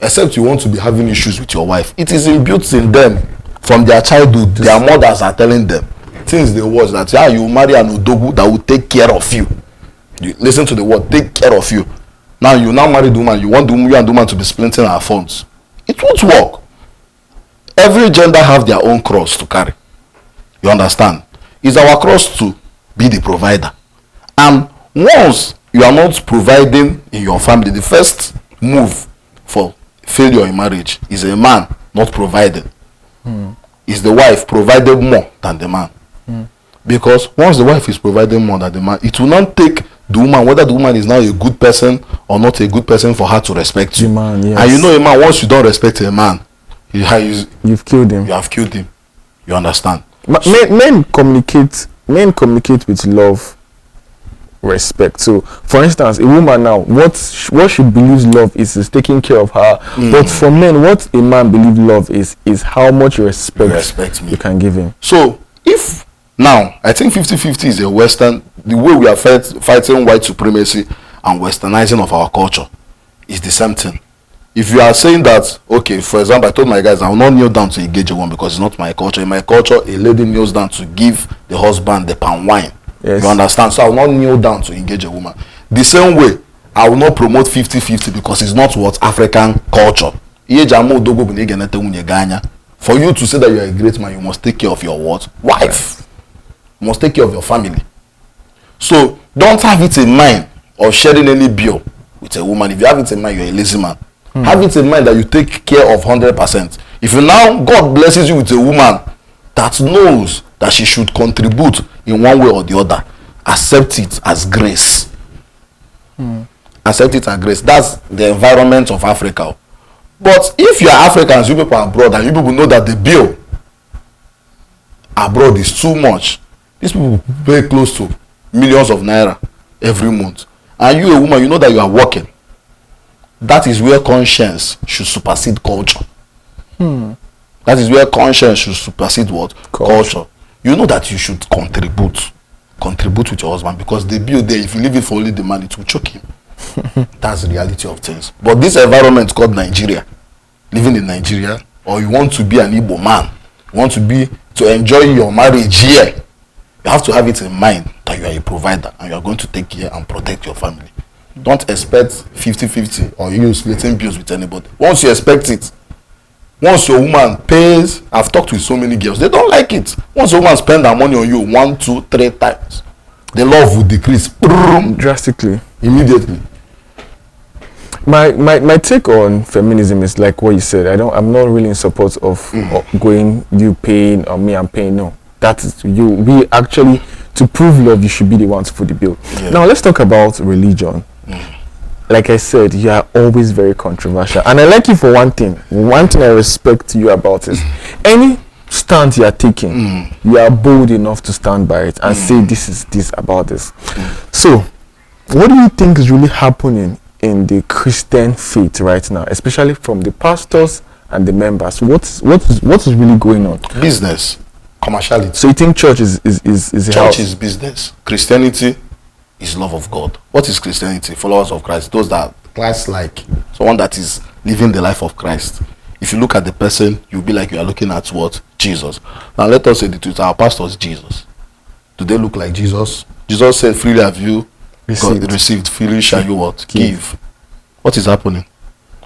Except you want to be having issues with your wife. It is inbuilt in them from their childhood. Their mothers are telling them things they watch that you marry an odogu that will take care of you. You listen to the word, take care of you. Now you now marry the woman, you want you and the woman to be splitting her funds. It won't work. Every gender have their own cross to carry. You understand? It's our cross to be the provider. And once you are not providing in your family, the first move for failure in marriage is a man not providing. Is the wife provided more than the man? Because once the wife is providing more than the man, it will not take the woman, whether the woman is now a good person or not a good person, for her to respect you. Man, yes. And you know a man, once you don't respect a man, you've killed him. You have killed him. You understand? Men communicate with love, respect. So for instance, a woman now, what she believes love is taking care of her. But for men, what a man believes love is how much respect me you can give him. So if now, I think 50-50 is a Western, the way we are fighting white supremacy and westernizing of our culture is the same thing. If you are saying that, okay, for example, I told my guys I will not kneel down to engage a woman because it's not my culture. In my culture, a lady kneels down to give the husband the palm wine. Yes. You understand? So I will not kneel down to engage a woman. The same way, I will not promote 50-50 because it's not what African culture. For you to say that you are a great man, you must take care of your what? Wife. You must take care of your family. So don't have it in mind of sharing any bill with a woman. If you have it in mind, you're a lazy man. Have it in mind that you take care of 100%. If you now, God blesses you with a woman that knows that she should contribute in one way or the other, accept it as grace. Accept it as grace. That's the environment of Africa. But if you are Africans, you people are abroad, and you people know that the bill abroad is too much, these people pay close to millions of naira every month. and you a woman, you know that you are working, that is where conscience should supersede culture. That is where conscience should supersede what? Culture. You know that you should contribute with your husband, because the bill there, if you leave it for only the man, it will choke him. That's the reality of things. But this environment called Nigeria, living in Nigeria, or you want to be an Igbo man, you want to enjoy your marriage here, you have to have it in mind that you are a provider and you are going to take care and protect your family. Don't expect 50-50 or you splitting bills with anybody. Once you expect it, once your woman pays, I've talked with so many girls, they don't like it. Once your woman spends her money on you 1, 2, 3 times, the love will decrease drastically, immediately. My take on feminism is like what you said. I'm not really in support of going you paying or me I'm paying. No, that is you. We actually, to prove love, you should be the one to foot the bill. Yeah. Now let's talk about religion. Like I said, you are always very controversial, and I like you for one thing. One thing I respect you about is any stand you are taking, you are bold enough to stand by it and say this is this about this. So, what do you think is really happening in the Christian faith right now, especially from the pastors and the members? What is really going on? Business, commerciality. So you think church is church is business? Christianity is love of God. What is Christianity? Followers of Christ, those that Christ-like, someone that is living the life of Christ. If you look at the person, you'll be like you are looking at what? Jesus. Now let us say the truth. Our pastors, Jesus. Do they look like Jesus? Jesus said, freely have you received, freely shall you what? Give. What is happening?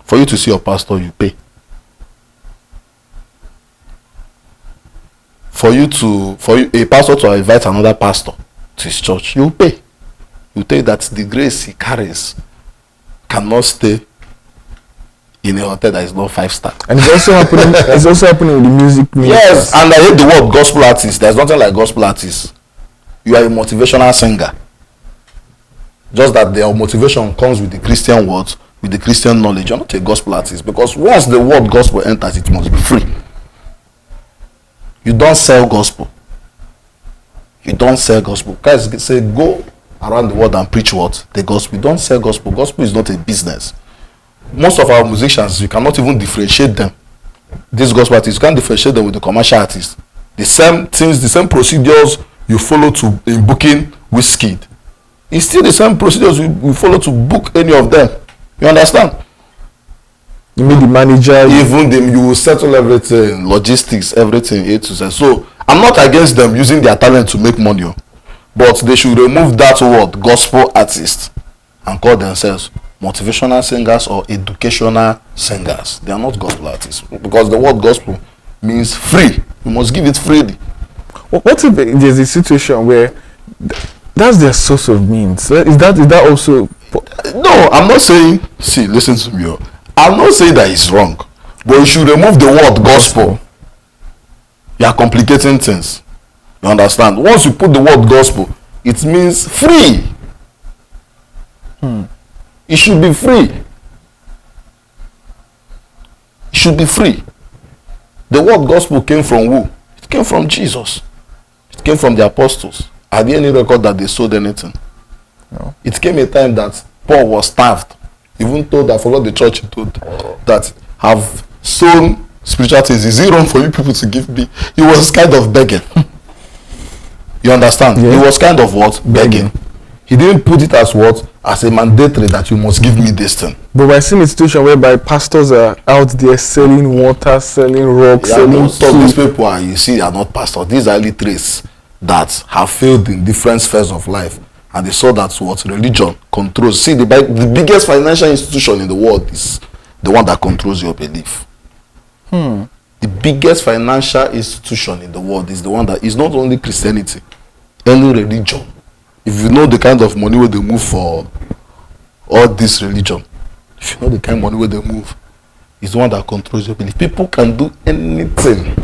For you to see your pastor, you pay. For a pastor to invite another pastor to his church, you pay. You tell that the grace he carries cannot stay in a hotel that is not 5-star. And it's also happening. It's also happening with the music makers. Yes, and I hate the word gospel artist. There's nothing like gospel artist. You are a motivational singer. Just that their motivation comes with the Christian words, with the Christian knowledge. You're not a gospel artist, because once the word gospel enters, it must be free. You don't sell gospel. You don't sell gospel. Guys say go around the world and preach what? The gospel. You don't sell gospel. Gospel is not a business. Most of our musicians, you cannot even differentiate them. These gospel artists, you can't differentiate them with the commercial artists. The same things, the same procedures you follow to in booking Wizkid. It's still the same procedures we follow to book any of them. You understand? You mean the manager? Even them, you will settle everything, logistics, everything, A to Z. So I'm not against them using their talent to make money, but they should remove that word gospel artist and call themselves motivational singers or educational singers. They are not gospel artists, because the word gospel means free. You must give it freely. What if there's a situation where that's their source of means? Is that also? No, I'm not saying. See, listen to me. I'm not saying that it's wrong, but you should remove the word gospel. You are complicating things. You understand? Once you put the word gospel, it means free. It should be free. It should be free. The word gospel came from who? It came from Jesus. It came from the apostles. Are there any record that they sold anything? No. It came a time that Paul was starved. Even told, I forgot the church he told, that have sown spiritual things. Is it wrong for you people to give me? He was kind of begging. You understand? Yeah. He was kind of what? Begging. He didn't put it as what? As a mandatory that you must give me this thing. But we're seeing a situation whereby pastors are out there selling water, selling rocks, selling most of these people are, you see, are not pastors. These are illiterates that have failed in different spheres of life, and they saw that what religion controls. See, the biggest financial institution in the world is the one that controls your belief. The biggest financial institution in the world is the one that is not only Christianity, any religion. If you know the kind of money where they move for all this religion, if you know the kind of money where they move, is the one that controls your belief. People can do anything.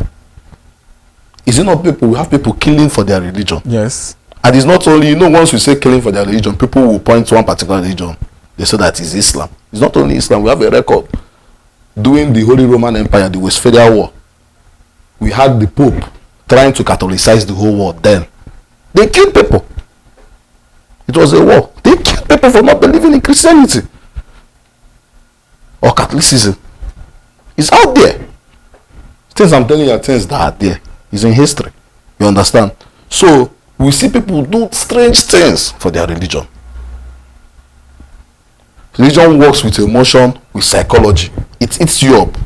Is it not people? We have people killing for their religion. Yes. And it's not only, once we say killing for their religion, people will point to one particular religion. They say that is Islam. It's not only Islam. We have a record. During the Holy Roman Empire, the Westphalia War, we had the Pope trying to Catholicize the whole world then. They killed people. It was a war. They killed people. people for not believing in Christianity or Catholicism. It's out there. Things I'm telling you are things that are there. It's in history. You understand? So we see people do strange things for their religion. Religion works with emotion, with psychology. It eats you up.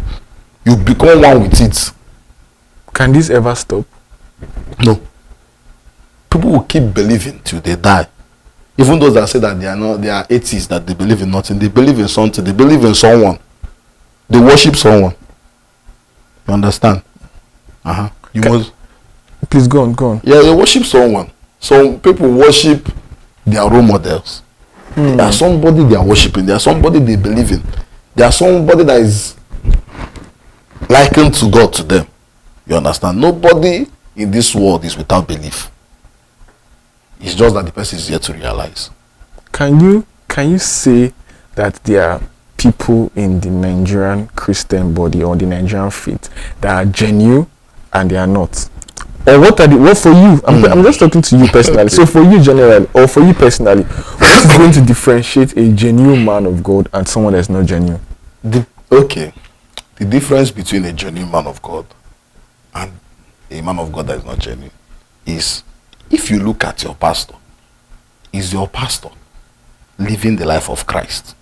You become one with it. Can this ever stop? No. People will keep believing till they die. Even those that say that they are atheists, that they believe in nothing, they believe in something, they believe in someone. They worship someone. You understand? You must. Please go on. Yeah, they worship someone. Some people worship their role models. There are somebody they are worshiping. There are somebody they believe in. There are somebody that is likened to God to them. You understand? Nobody in this world is without belief. It's just that the person is yet to realize. Can you say that there are people in the Nigerian Christian body or the Nigerian faith that are genuine and they are not? Or what for you? I'm just talking to you personally. Okay. So for you generally, or for you personally, what is going to differentiate a genuine man of God and someone that's not genuine? The difference between a genuine man of God and a man of God that is not genuine is, if you look at your pastor, is your pastor living the life of Christ?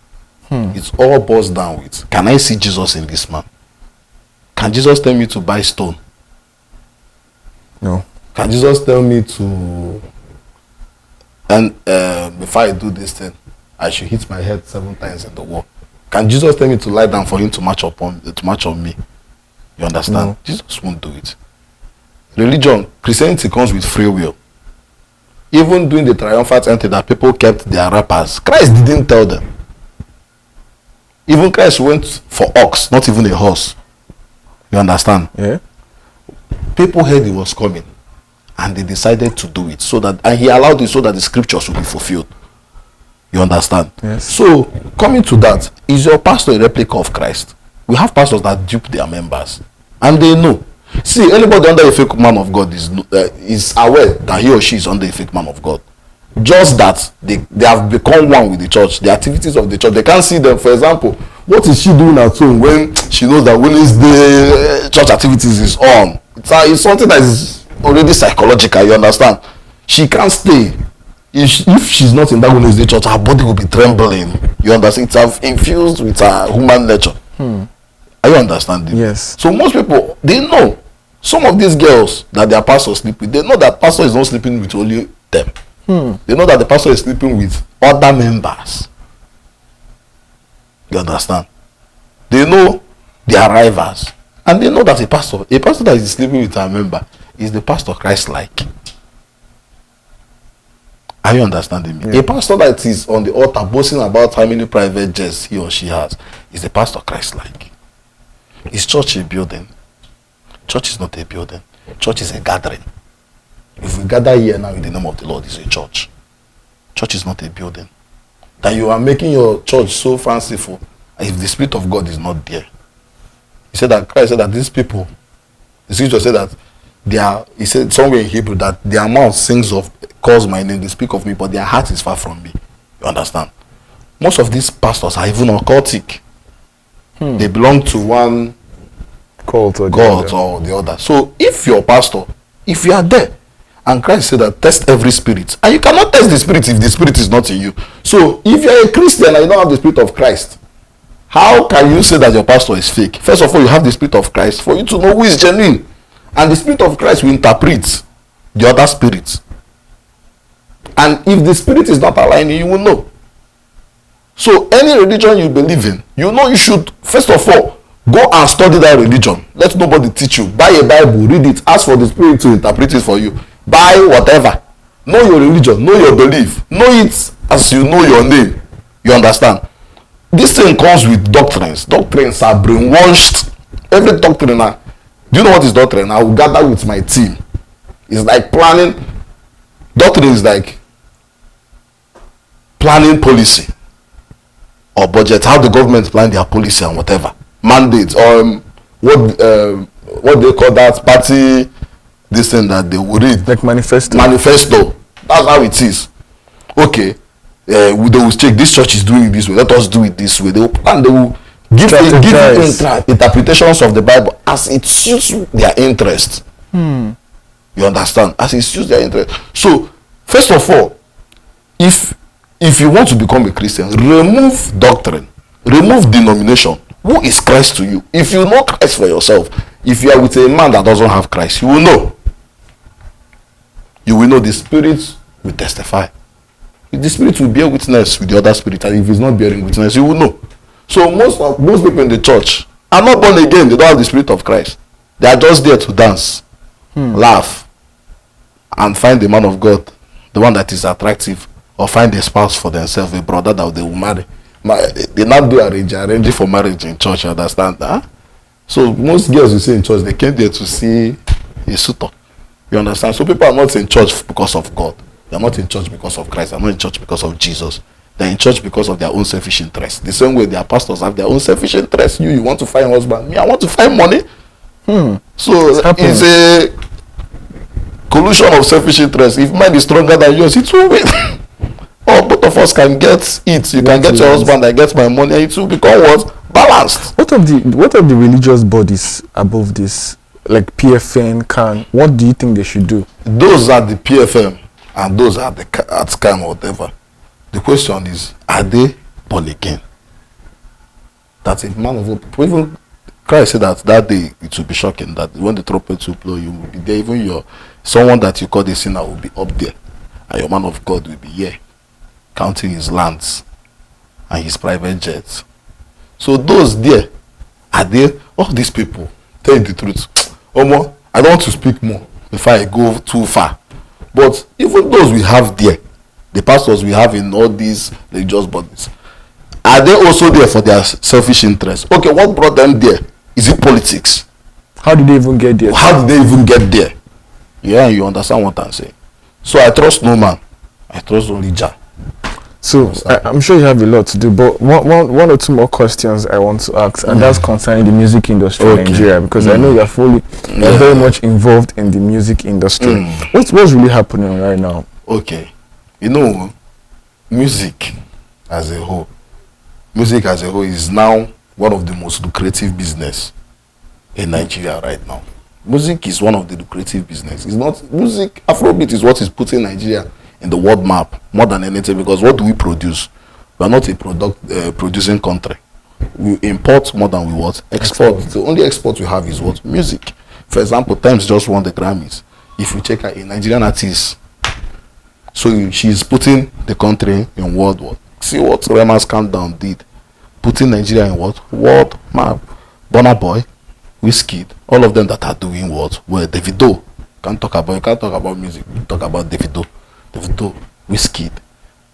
It all boils down with, can I see Jesus in this man? Can Jesus tell me to buy stone? No. Can Jesus tell me to, and if I do this thing, I should hit my head 7 times in the wall? Can Jesus tell me to lie down for him to march on me? You understand? No. Jesus won't do it. Religion, Christianity comes with free will. Even during the triumphant entry that people kept their rappers, Christ didn't tell them. Even Christ went for ox, not even a horse. You understand? Yeah. People heard he was coming and they decided to do it, and he allowed it so that the scriptures will be fulfilled. You understand? Yes. So coming to that, is your pastor a replica of Christ? We have pastors that dupe their members and they know. See, anybody under a fake man of God is aware that he or she is under a fake man of God. Just that they have become one with the church. The activities of the church, they can't see them. For example, what is she doing at home when she knows that Wednesday church activities is on? It's something that is already psychological. You understand? She can't stay. If she's not in that Wednesday church, her body will be trembling. You understand? It's infused with her human nature. Are you understanding? Yes. So most people, they know. Some of these girls that their pastor sleep with, they know that pastor is not sleeping with only them. They know that the pastor is sleeping with other members. You understand? They know their rivals. And they know that a pastor that is sleeping with a member is the pastor Christ-like. Are you understanding me? Yeah. A pastor that is on the altar boasting about how many private jets he or she has is the pastor Christ-like. Is church a building? Church is not a building. Church is a gathering. If we gather here now in the name of the Lord, it's a church. Church is not a building. That you are making your church so fanciful if the Spirit of God is not there. He said that Christ said that these people, the scripture said that he said somewhere in Hebrew that their mouth sings of, calls my name, they speak of me, but their heart is far from me. You understand? Most of these pastors are even occultic. They belong to one cult or the other. So if your pastor, if you are there, and Christ said that test every spirit, and you cannot test the spirit if the spirit is not in you. So if you are a Christian and you don't have the Spirit of Christ, how can you say that your pastor is fake? First of all, you have the Spirit of Christ for you to know who is genuine, and the Spirit of Christ will interpret the other spirits. And if the spirit is not aligning, you will know. So any religion you believe in, you know you should first of all go and study that religion. Let nobody teach you. Buy a Bible, read it, ask for the Spirit to interpret it for you. Buy whatever. Know your religion, know your belief, know it as you know your name. You understand? This thing comes with doctrines. Doctrines are brainwashed. Every doctriner, do you know what is doctrine? I will gather with my team. It's like planning. Doctrine is like planning policy or budget, how the government plan their policy and whatever. Mandates or what they call that party, this thing that they will read. Like manifesto. Manifesto. That's how it is. Okay. they will check this church is doing it this way. Let us do it this way. They will plan. They will give interpretations of the Bible as it suits their interest. You understand? As it suits their interest. So, first of all, if you want to become a Christian, remove doctrine, remove denomination. Who is Christ to you? If you know Christ for yourself, if you are with a man that doesn't have Christ, you will know. You will know. The Spirit will testify. The Spirit will bear witness with the other spirit, and if it's not bearing witness, you will know. So most people in the church are not born again. They don't have the Spirit of Christ. They are just there to dance, laugh, and find the man of God, the one that is attractive, or find a spouse for themselves, a brother that they will marry. They not do arranging for marriage in church. You understand? Huh? So most girls you see in church, they came there to see a suitor. You understand? So people are not in church because of God. They are not in church because of Christ. They are not in church because of Jesus. They are in church because of their own selfish interest. The same way their pastors have their own selfish interest. You want to find a husband. Me, I want to find money. So it's a collusion of selfish interest. If mine is stronger than yours, it will win. Or both of us can get it. You can get your husband, I get my money, and it will become what? Balanced. What of the religious bodies above this, like PFN, CAN? What do you think they should do? Those are the PFM and those are the at CAN or whatever. The question is, are they born again? That's a man of hope. Even Christ said that day it will be shocking that when the trumpet will blow, you will be there. Even someone that you call the sinner will be up there, and your man of God will be here, counting his lands and his private jets. So those there, are there? All these people, tell you the truth. Omo, I don't want to speak more before I go too far. But even those we have there, the pastors we have in all these religious bodies, are they also there for their selfish interests? Okay, what brought them there? Is it politics? How did they even get there? How did they even get there? Yeah, you understand what I'm saying. So I trust no man. I trust only Jah. So I'm sure you have a lot to do, but one or two more questions I want to ask, and that's concerning the music industry in Nigeria, because I know you're very much involved in the music industry. What's really happening right now? Okay, you know, music as a whole is now one of the most lucrative business in Nigeria right now. Music is one of the lucrative business. It's not music. Afrobeat is what is putting Nigeria in the world map more than anything, because what do we produce? We are not a producing country. We import more than we what? Export. The only export we have is what? Music. For example, Times just won the Grammys. If you check out a Nigerian artist, so she's putting the country in world what? See what Rema's Countdown did. Putting Nigeria in what? World map. Burna Boy, Wizkid, all of them that are doing what? Well, Davido. You can't talk about music. You talk about Davido, Wizkid.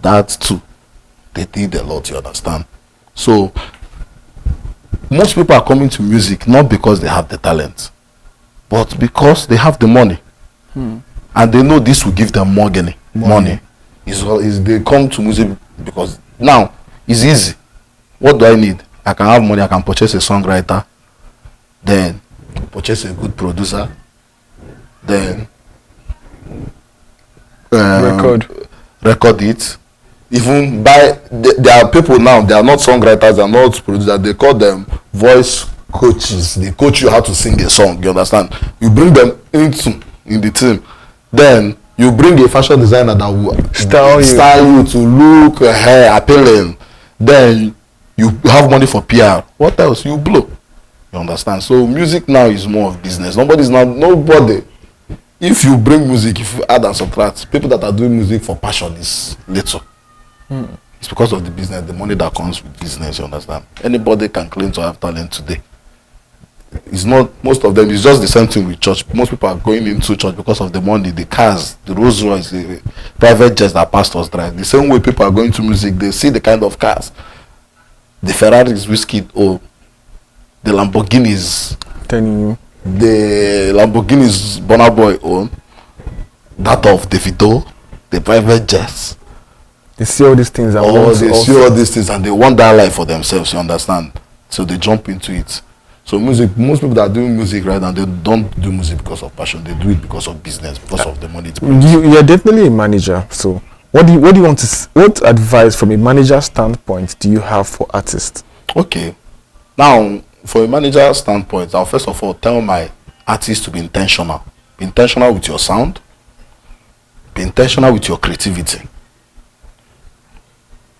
That too. They did a lot, you understand? So most people are coming to music not because they have the talent, but because they have the money. And they know this will give them more money. Is they come to music because now it's easy. What do I need? I can have money, I can purchase a songwriter, then purchase a good producer, then record it, even buy. There are people now, they are not songwriters, they are not producers, they call them voice coaches. They coach you how to sing a song, you understand? You bring them in the team, then you bring a fashion designer that will style you to look appealing, then you have money for PR. What else? You blow. You understand? So music now is more of business. Nobody. If you bring music, if you add and subtract, people that are doing music for passion is little. It's because of the business, the money that comes with business, you understand? Anybody can claim to have talent today. It's not, most of them, it's just the same thing with church. Most people are going into church because of the money, the cars, the Rolls Royce, the private jets that pastors drive. The same way people are going to music, they see the kind of cars. The Ferraris, Wizkid, or the Lamborghinis, the Lamborghinis Burna Boy own, that of Davido, the private jets. They see all these things and they want that life for themselves, you understand? So they jump into it. So music, most people that are doing music right now, they don't do music because of passion, they do it because of business, because of the money. You're definitely a manager, so What do you want to what advice from a manager standpoint do you have for artists? Okay. Now, for a manager standpoint, I'll first of all tell my artists to be intentional. Be intentional with your sound. Be intentional with your creativity.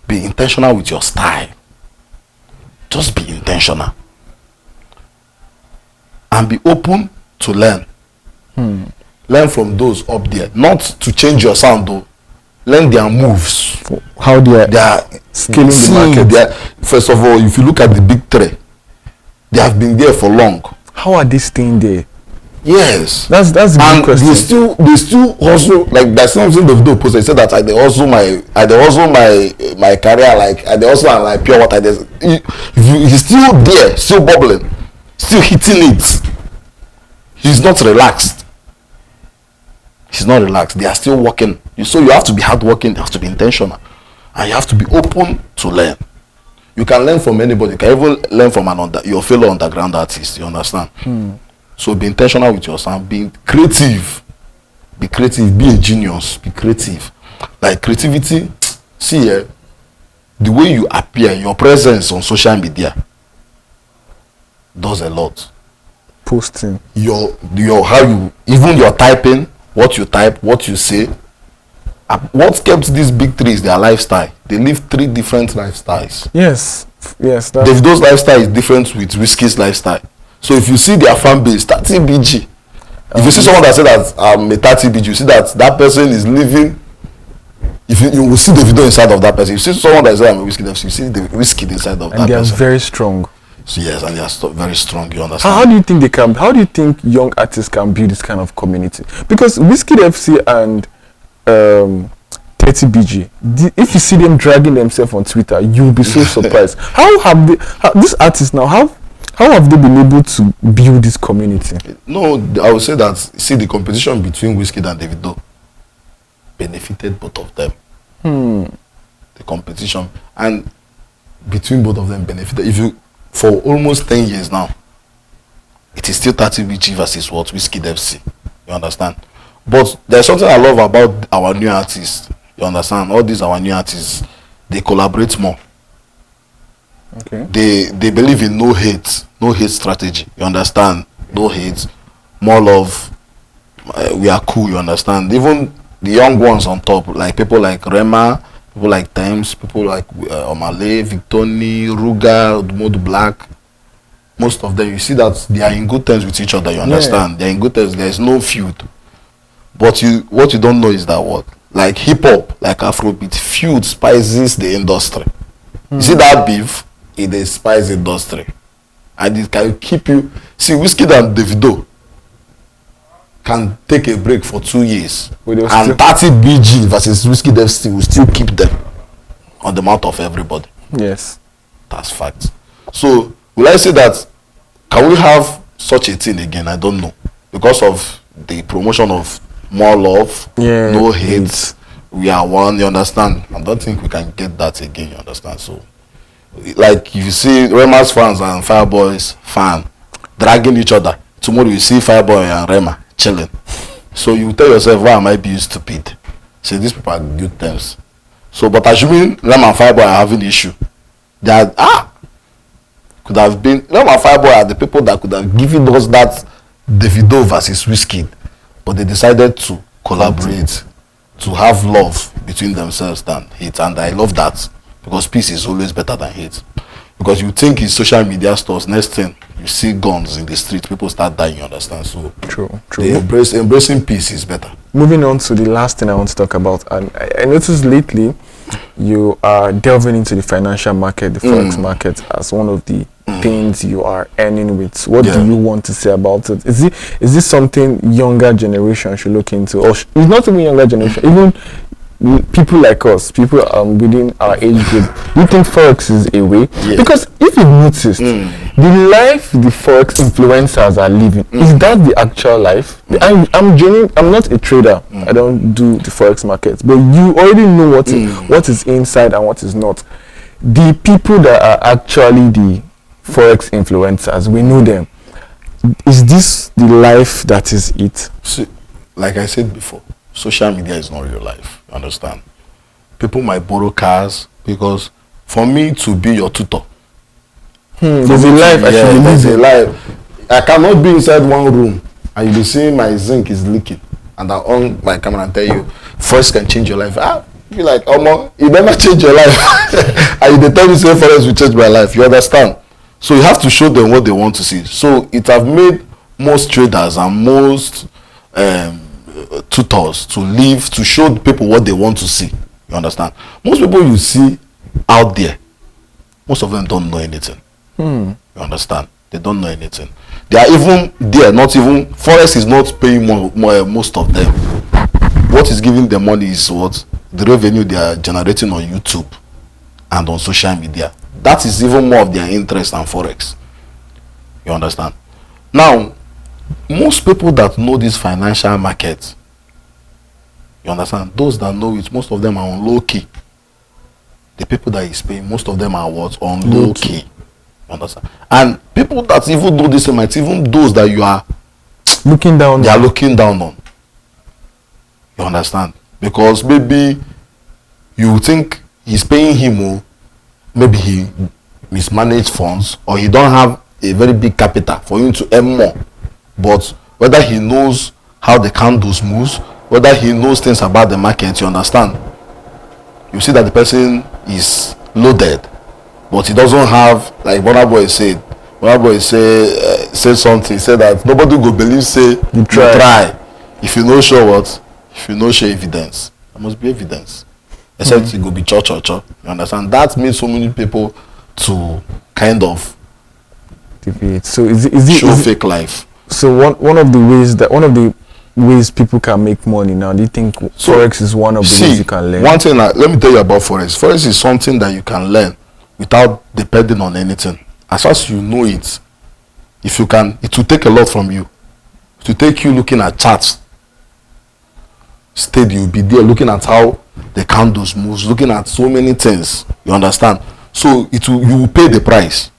Be intentional with your style. Just be intentional. And be open to learn. Learn from those up there. Not to change your sound though. Learn their moves. How they are scaling the market. First of all, if you look at the big three, they have been there for long. How are they staying there? Yes. That's a good question. They still also, like, there's something the video posted. They said that I also my career, like I also am like pure water. He's still there, still bubbling, still hitting it. He's not relaxed. He's not relaxed. They are still working. So you have to be hardworking, you have to be intentional, and you have to be open to learn. You can learn from anybody. You can even learn from your fellow underground artist. You understand? So be intentional with your sound. Be creative. Be creative. Be a genius. Be creative. Like creativity, see the way you appear, your presence on social media does a lot. Posting. Your how you, even your typing, what you type, what you say. What kept these big three is their lifestyle. They live 3 different lifestyles. Yes. Davido's lifestyle is different with Whiskey's lifestyle. So if you see their fan base, 30 BG. If you see someone that said that I'm a 30 BG, you see that person is living. If you will see Davido inside of that person. If you see someone that says I'm a Whiskey, you see the Whiskey inside of that person. And they are very strong. So yes, and they are very strong. You understand? How do you think they can? How do you think young artists can build this kind of community? Because Whiskey FC and 30 BG, if you see them dragging themselves on Twitter, you'll be so surprised. How have these artists now? How have they been able to build this community? No, I would say that, see, the competition between Whiskey and Davido benefited both of them. The competition and between both of them benefited. For almost 10 years now, it is still 30 BG versus what Whiskey FC. You understand? But there's something I love about our new artists. You understand? All these our new artists, they collaborate more. Okay. They believe in no hate strategy. You understand? No hate, more love. We are cool. You understand? Even the young ones on top, like people like Rema, people like Times, people like Omale, Victoni, Ruga, Mode Black. Most of them, you see that they are in good terms with each other. You understand? They are in good terms. There is no feud. But what you don't know is that like hip hop, like Afrobeat, feud spices the industry. You see that beef? It is spice industry, and it can keep you. See, Whiskey and Davido can take a break for 2 years, and 30 BG versus Whiskey FC will still keep them on the mouth of everybody. Yes, that's fact. So will I say that? Can we have such a thing again? I don't know, because of the promotion of more love, no hate. We are one. You understand? I don't think we can get that again. You understand? So, like, if you see Rema's fans and Fireboy's fan dragging each other, tomorrow you see Fireboy and Rema chilling. So you tell yourself, why am I being stupid? See, these people are good terms. So, but assuming Rema and Fireboy are having issue, that could have been Rema and Fireboy are the people that could have given us that Davido versus Whiskey, but they decided to collaborate, to have love between themselves than hate, and I love that, because peace is always better than hate. Because you think in social media stores, next thing you see guns in the street, people start dying. You understand? So true. Embracing peace is better. Moving on to the last thing I want to talk about, and I noticed lately you are delving into the financial market, the forex market, as one of the things you are earning with. What do you want to say about it? Is this something younger generation should look into, or it's not even younger generation, even people like us, people within our age group? Do you think forex is a way? Because if you've noticed, the life the forex influencers are living, is that the actual life? I'm not a trader. I don't do the forex market, but you already know what is inside and what is not. The people that are actually the forex influencers, we know them. Is this the life that is it? See, like I said before, social media is not real life. You understand? People might borrow cars because for me to be your tutor, There's a life I should be there's a living. life. I cannot be inside one room and you be seeing my zinc is leaking, and I on my camera and tell you, Forex can change your life. You be like, you never change your life, and you tell me say Forex will change my life. You understand? So you have to show them what they want to see. So it have made most traders and most tutors to live to show people what they want to see. You understand? Most people you see out there, most of them don't know anything. You understand? They don't know anything. They are even there, not even Forex is not paying most of them. What is giving them money is what? The revenue they are generating on YouTube and on social media. That is even more of their interest than Forex. You understand? Now, most people that know this financial market, you understand, those that know it, most of them are on low key. The people that is paying, most of them are what? On low key. You understand? And people that even do this might even those that you are Looking down. they are looking down on. You understand? Because maybe you think he's paying him, maybe he mismanaged funds, or he don't have a very big capital for him to earn more. But whether he knows how the candles moves, whether he knows things about the market, you understand? You see that the person is loaded, but he doesn't have, like Burna Boy said. Burna Boy said something. He said that nobody go believe say you try. If you know show what? If you know show evidence, there must be evidence. Except it go be cho. You understand? That means so many people to kind of Debate. So is it show fake life. So one of the ways people can make money now, do you think Forex is one of the ways you can learn? One thing, let me tell you about Forex. Forex is something that you can learn without depending on anything. As far as you know it, if you can, it will take a lot from you. It will take you looking at charts. Steady, you'll be there looking at how the candles moves, looking at so many things. You understand? So you will pay the price.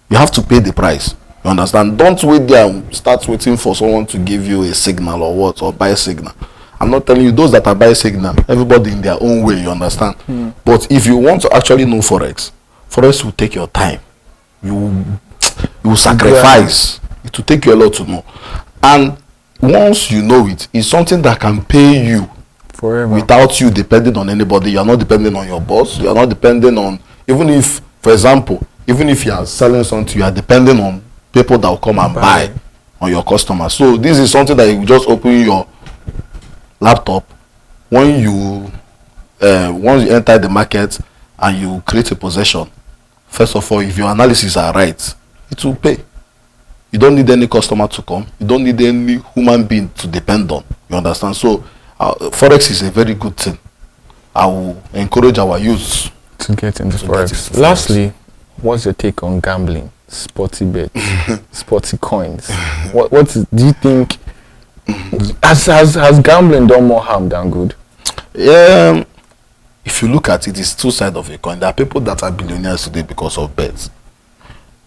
You have to pay the price. You understand? Don't wait there and start waiting for someone to give you a signal or what, or buy a signal. I'm not telling you, those that are buy signal, everybody in their own way, you understand? But if you want to actually know Forex will take your time. You will sacrifice. It will take you a lot to know. And once you know it, it's something that can pay you Forever. without you depending on anybody. You are not depending on your boss. You are not depending on, even if, for example, even if you are selling something, you are depending on people that will come and buy on your customers. So this is something that you just open your laptop when you once you enter the market and you create a possession. First of all, if your analysis are right, it will pay. You don't need any customer to come. You don't need any human being to depend on. You understand? So Forex is a very good thing. I will encourage our youth to get into Forex. Lastly, what's your take on gambling? Sporty bet, sporty coins. Do you think has gambling done more harm than good? If you look at it, it's two sides of a coin. There are people that are billionaires today because of bets.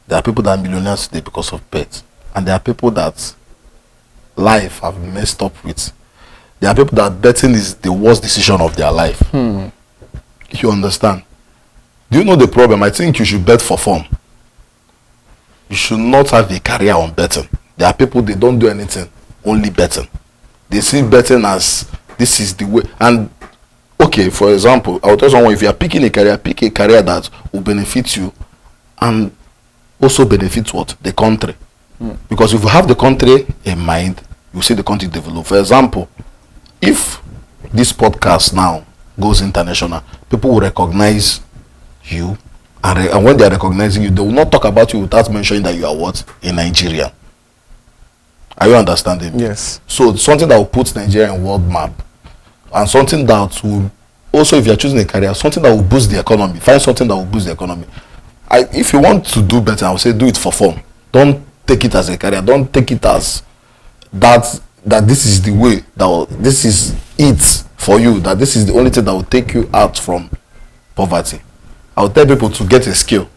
There are people that are millionaires today because of bets. And there are people that life have messed up with. There are people that betting is the worst decision of their life. You understand? Do you know the problem? I think you should bet for fun. You should not have a career on betting. There are people, they don't do anything, only betting. They see betting as this is the way. And okay, for example, I'll tell someone, if you are picking a career, pick a career that will benefit you and also benefit what? The country. Because if you have the country in mind, you see the country develop. For example, if this podcast now goes international, people will recognize you, and when they are recognizing you, they will not talk about you without mentioning that you are what? A Nigerian. Are you understanding? Yes. So something that will put Nigeria in world map, and something that will also, if you are choosing a career, something that will boost the economy. Find something that will boost the economy. If you want to do better, I would say do it for fun. Don't take it as a career. Don't take it as that this is the way, this is it for you, that this is the only thing that will take you out from poverty. I would tell people to get a skill.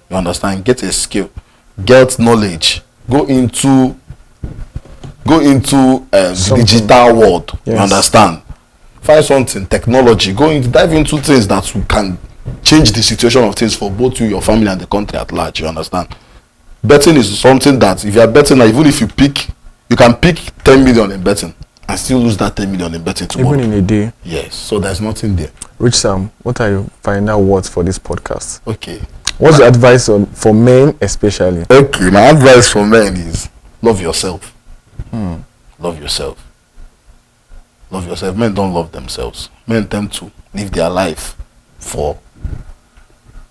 You understand? Get a skill. Get knowledge. Go into the digital world. Yes. You understand? find something, technology, dive into things that can change the situation of things for both you, your family, and the country at large. You understand? Betting is something that if you are betting, even if you can pick 10 million in betting and still lose that 10 million in betting tomorrow. Even in a day. Yes. So there's nothing there. RichSam, what are your final words for this podcast? Okay. What's your advice for men especially? Okay, my advice for men is love yourself. Love yourself. Love yourself. Men don't love themselves. Men tend to live their life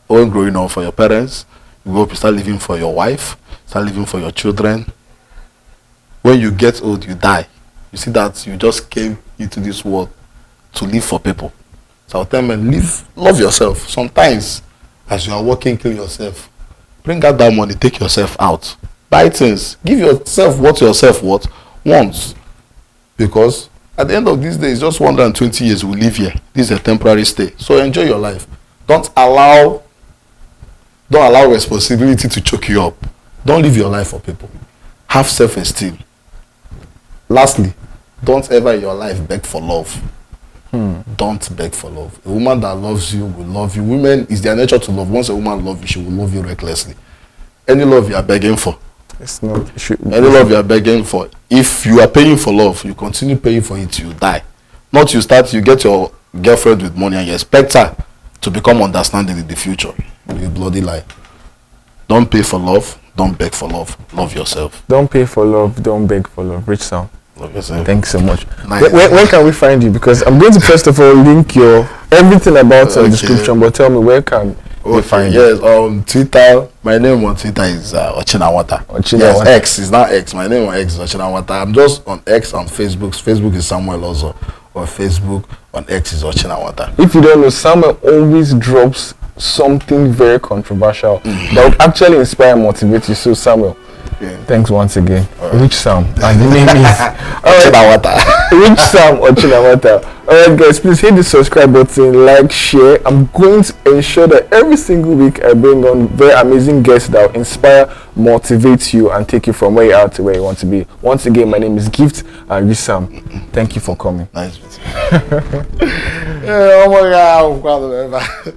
when growing up for your parents. You go up, you start living for your wife, start living for your children. When you get old, you die. You see that you just came into this world to live for people. So I'll tell men, love yourself. Sometimes, as you are working, kill yourself. Bring out that money, take yourself out. Buy things. Give yourself what yourself wants. Because at the end of this day, it's just 120 years we live here. This is a temporary stay. So enjoy your life. Don't allow responsibility to choke you up. Don't live your life for people. Have self-esteem. Lastly, don't ever in your life beg for love. Don't beg for love. A woman that loves you will love you. Women, it's their nature to love. Once a woman loves you, she will love you recklessly. Any love you are begging for. It's not. Any love you are begging for. If you are paying for love, you continue paying for it till you die. Not you get your girlfriend with money and you expect her to become understanding in the future. You bloody lie. Don't pay for love. Don't beg for love. Love yourself. Don't pay for love. Don't beg for love. RichSam. Love yourself. Thanks so much. Nice. Where can we find you? Because I'm going to first of all link your everything about the description, but tell me where can we find you? Yes, on Twitter. My name on Twitter is Ochinawata. Yes, X is not X. My name on X is Ochinawata. I'm just on X on Facebook. Facebook is Samuel also. On Facebook, on X is Ochinawata. If you don't know, Samuel always drops something very controversial that would actually inspire and motivate you. So Samuel, thanks once again. Right. RichSam, and the name is Ochinawata. RichSam Ochinawata. Alright guys, please hit the subscribe button, like, share. I'm going to ensure that every single week I bring on very amazing guests that will inspire, motivate you, and take you from where you are to where you want to be. Once again, my name is Gift and RichSam. Thank you for coming. Nice meeting you. Oh my God, I'm proud of it.